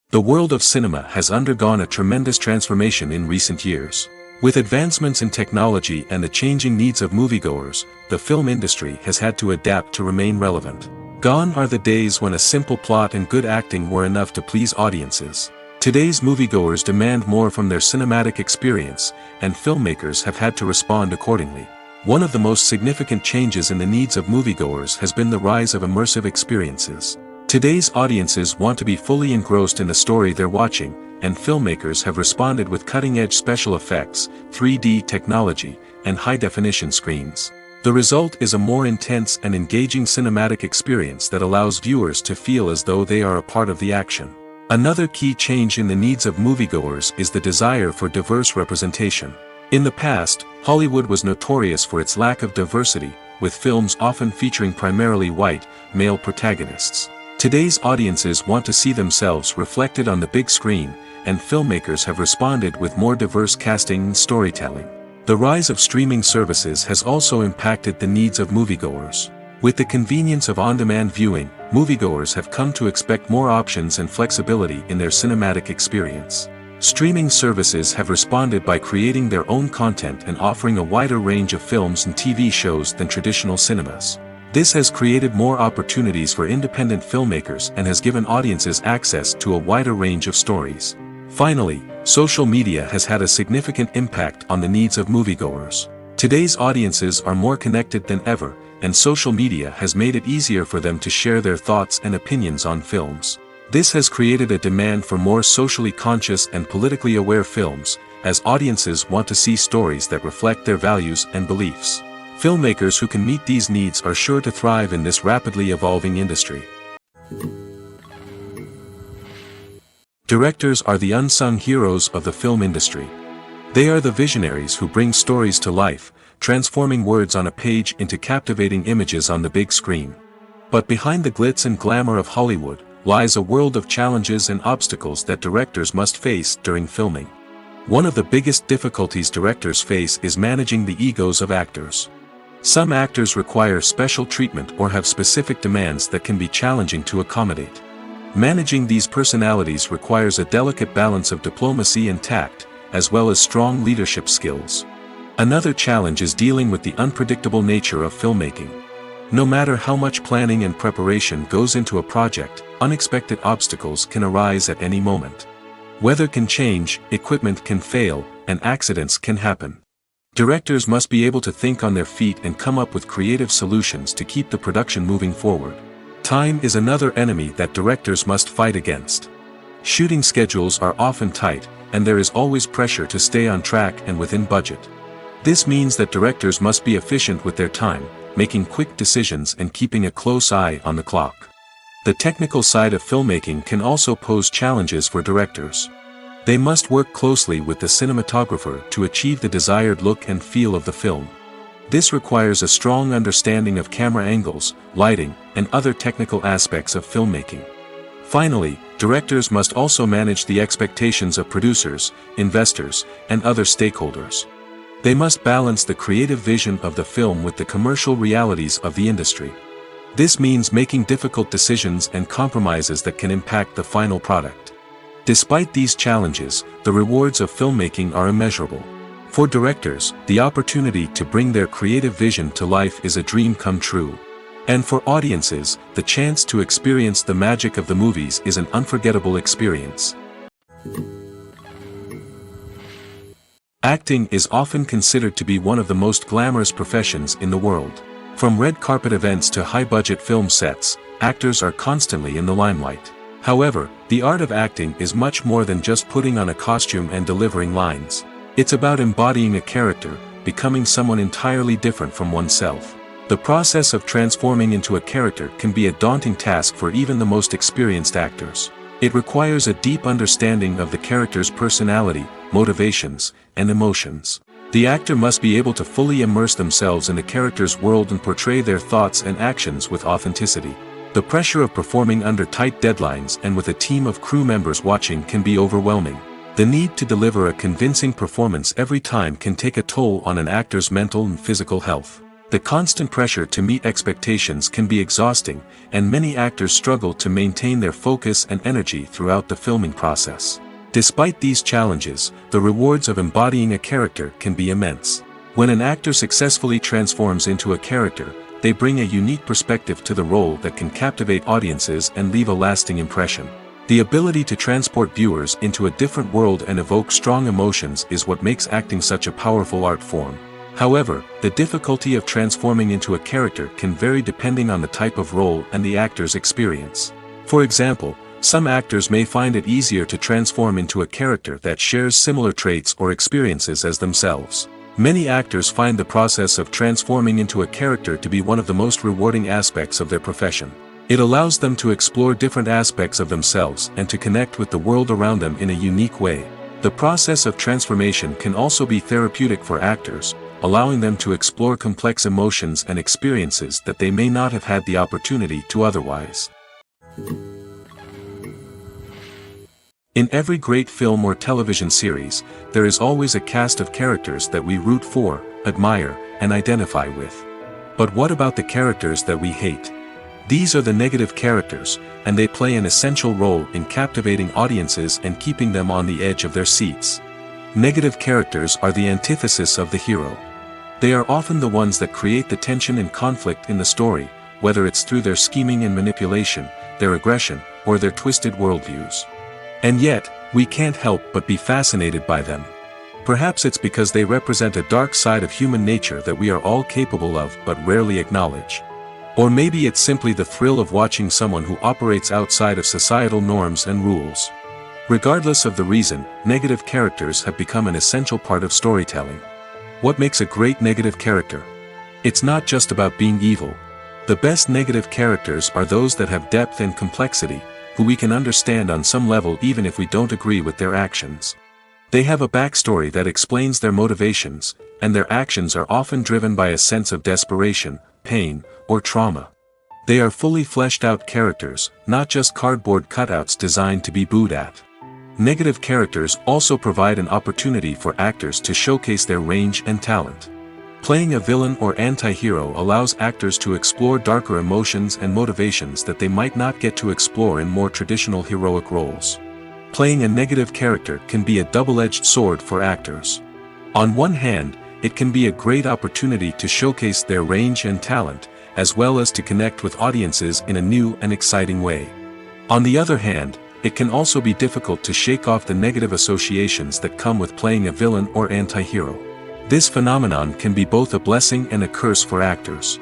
The world of cinema has undergone a tremendous transformation in recent years. With advancements in technology and the changing needs of moviegoers, the film industry has had to adapt to remain relevant. Gone are the days when a simple plot and good acting were enough to please audiences. Today's moviegoers demand more from their cinematic experience, and filmmakers have had to respond accordingly. One of the most significant changes in the needs of moviegoers has been the rise of immersive experiences. Today's audiences want to be fully engrossed in the story they're watching, and filmmakers have responded with cutting-edge special effects, 3D technology, and high-definition screens. The result is a more intense and engaging cinematic experience that allows viewers to feel as though they are a part of the action. Another key change in the needs of moviegoers is the desire for diverse representation. In the past, Hollywood was notorious for its lack of diversity, with films often featuring primarily white, male protagonists. Today's audiences want to see themselves reflected on the big screen, and filmmakers have responded with more diverse casting and storytelling. The rise of streaming services has also impacted the needs of moviegoers. With the convenience of on-demand viewing, moviegoers have come to expect more options and flexibility in their cinematic experience. Streaming services have responded by creating their own content and offering a wider range of films and TV shows than traditional cinemas. This has created more opportunities for independent filmmakers and has given audiences access to a wider range of stories. Finally, social media has had a significant impact on the needs of moviegoers. Today's audiences are more connected than ever, and social media has made it easier for them to share their thoughts and opinions on films. This has created a demand for more socially conscious and politically aware films, as audiences want to see stories that reflect their values and beliefs. Filmmakers who can meet these needs are sure to thrive in this rapidly evolving industry. Directors are the unsung heroes of the film industry. They are the visionaries who bring stories to life, transforming words on a page into captivating images on the big screen. But behind the glitz and glamour of Hollywood lies a world of challenges and obstacles that directors must face during filming. One of the biggest difficulties directors face is managing the egos of actors. Some actors require special treatment or have specific demands that can be challenging to accommodate. Managing these personalities requires a delicate balance of diplomacy and tact, as well as strong leadership skills. Another challenge is dealing with the unpredictable nature of filmmaking. No matter how much planning and preparation goes into a project, unexpected obstacles can arise at any moment. Weather can change, equipment can fail, and accidents can happen. Directors must be able to think on their feet and come up with creative solutions to keep the production moving forward. Time is another enemy that directors must fight against. Shooting schedules are often tight, and there is always pressure to stay on track and within budget. This means that directors must be efficient with their time, making quick decisions and keeping a close eye on the clock. The technical side of filmmaking can also pose challenges for directors. They must work closely with the cinematographer to achieve the desired look and feel of the film. This requires a strong understanding of camera angles, lighting, and other technical aspects of filmmaking. Finally, directors must also manage the expectations of producers, investors, and other stakeholders. They must balance the creative vision of the film with the commercial realities of the industry. This means making difficult decisions and compromises that can impact the final product. Despite these challenges, the rewards of filmmaking are immeasurable. For directors, the opportunity to bring their creative vision to life is a dream come true. And for audiences, the chance to experience the magic of the movies is an unforgettable experience. Acting is often considered to be one of the most glamorous professions in the world. From red carpet events to high-budget film sets, actors are constantly in the limelight. However, the art of acting is much more than just putting on a costume and delivering lines. It's about embodying a character, becoming someone entirely different from oneself. The process of transforming into a character can be a daunting task for even the most experienced actors. It requires a deep understanding of the character's personality, motivations, and emotions. The actor must be able to fully immerse themselves in the character's world and portray their thoughts and actions with authenticity. The pressure of performing under tight deadlines and with a team of crew members watching can be overwhelming. The need to deliver a convincing performance every time can take a toll on an actor's mental and physical health. The constant pressure to meet expectations can be exhausting, and many actors struggle to maintain their focus and energy throughout the filming process. Despite these challenges, the rewards of embodying a character can be immense. When an actor successfully transforms into a character, they bring a unique perspective to the role that can captivate audiences and leave a lasting impression. The ability to transport viewers into a different world and evoke strong emotions is what makes acting such a powerful art form. However, the difficulty of transforming into a character can vary depending on the type of role and the actor's experience. For example, some actors may find it easier to transform into a character that shares similar traits or experiences as themselves. Many actors find the process of transforming into a character to be one of the most rewarding aspects of their profession. It allows them to explore different aspects of themselves and to connect with the world around them in a unique way. The process of transformation can also be therapeutic for actors, allowing them to explore complex emotions and experiences that they may not have had the opportunity to otherwise. In every great film or television series, there is always a cast of characters that we root for, admire, and identify with. But what about the characters that we hate? These are the negative characters, and they play an essential role in captivating audiences and keeping them on the edge of their seats. Negative characters are the antithesis of the hero. They are often the ones that create the tension and conflict in the story, whether it's through their scheming and manipulation, their aggression, or their twisted worldviews. And yet, we can't help but be fascinated by them. Perhaps it's because they represent a dark side of human nature that we are all capable of but rarely acknowledge. Or maybe it's simply the thrill of watching someone who operates outside of societal norms and rules. Regardless of the reason, negative characters have become an essential part of storytelling. What makes a great negative character? It's not just about being evil. The best negative characters are those that have depth and complexity, who we can understand on some level even if we don't agree with their actions. They have a backstory that explains their motivations, and their actions are often driven by a sense of desperation, pain, or trauma. They are fully fleshed out characters, not just cardboard cutouts designed to be booed at. Negative characters also provide an opportunity for actors to showcase their range and talent. Playing a villain or anti-hero allows actors to explore darker emotions and motivations that they might not get to explore in more traditional heroic roles. Playing a negative character can be a double-edged sword for actors. On one hand, it can be a great opportunity to showcase their range and talent, as well as to connect with audiences in a new and exciting way. On the other hand, it can also be difficult to shake off the negative associations that come with playing a villain or anti-hero. This phenomenon can be both a blessing and a curse for actors.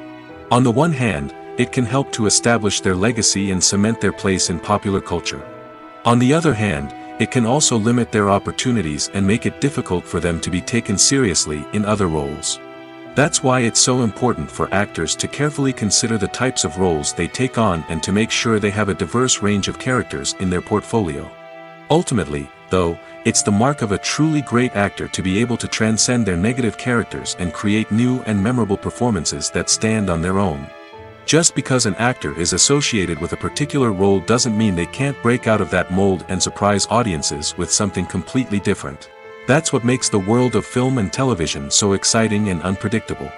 On the one hand, it can help to establish their legacy and cement their place in popular culture. On the other hand, it can also limit their opportunities and make it difficult for them to be taken seriously in other roles. That's why it's so important for actors to carefully consider the types of roles they take on and to make sure they have a diverse range of characters in their portfolio. Ultimately, though, it's the mark of a truly great actor to be able to transcend their negative characters and create new and memorable performances that stand on their own. Just because an actor is associated with a particular role doesn't mean they can't break out of that mold and surprise audiences with something completely different. That's what makes the world of film and television so exciting and unpredictable.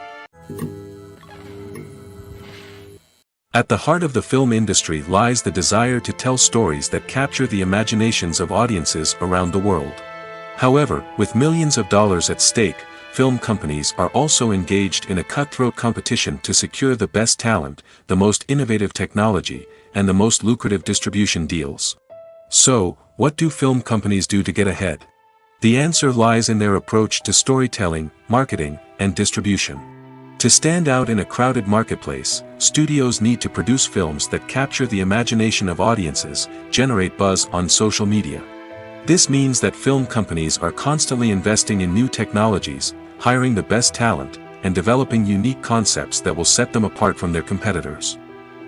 At the heart of the film industry lies the desire to tell stories that capture the imaginations of audiences around the world. However, with millions of dollars at stake, film companies are also engaged in a cutthroat competition to secure the best talent, the most innovative technology, and the most lucrative distribution deals. So, what do film companies do to get ahead? The answer lies in their approach to storytelling, marketing, and distribution. To stand out in a crowded marketplace, studios need to produce films that capture the imagination of audiences, generate buzz on social media. This means that film companies are constantly investing in new technologies, hiring the best talent, and developing unique concepts that will set them apart from their competitors.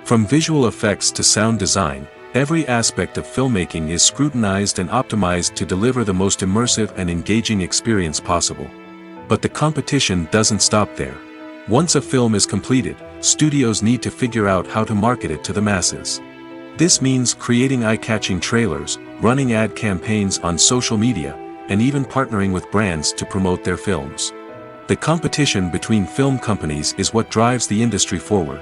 From visual effects to sound design, every aspect of filmmaking is scrutinized and optimized to deliver the most immersive and engaging experience possible. But the competition doesn't stop there. Once a film is completed, studios need to figure out how to market it to the masses. This means creating eye-catching trailers, running ad campaigns on social media, and even partnering with brands to promote their films. The competition between film companies is what drives the industry forward.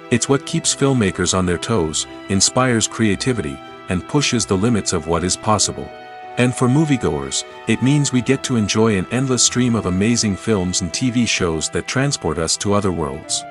It's what keeps filmmakers on their toes, inspires creativity, and pushes the limits of what is possible. And for moviegoers, it means we get to enjoy an endless stream of amazing films and TV shows that transport us to other worlds.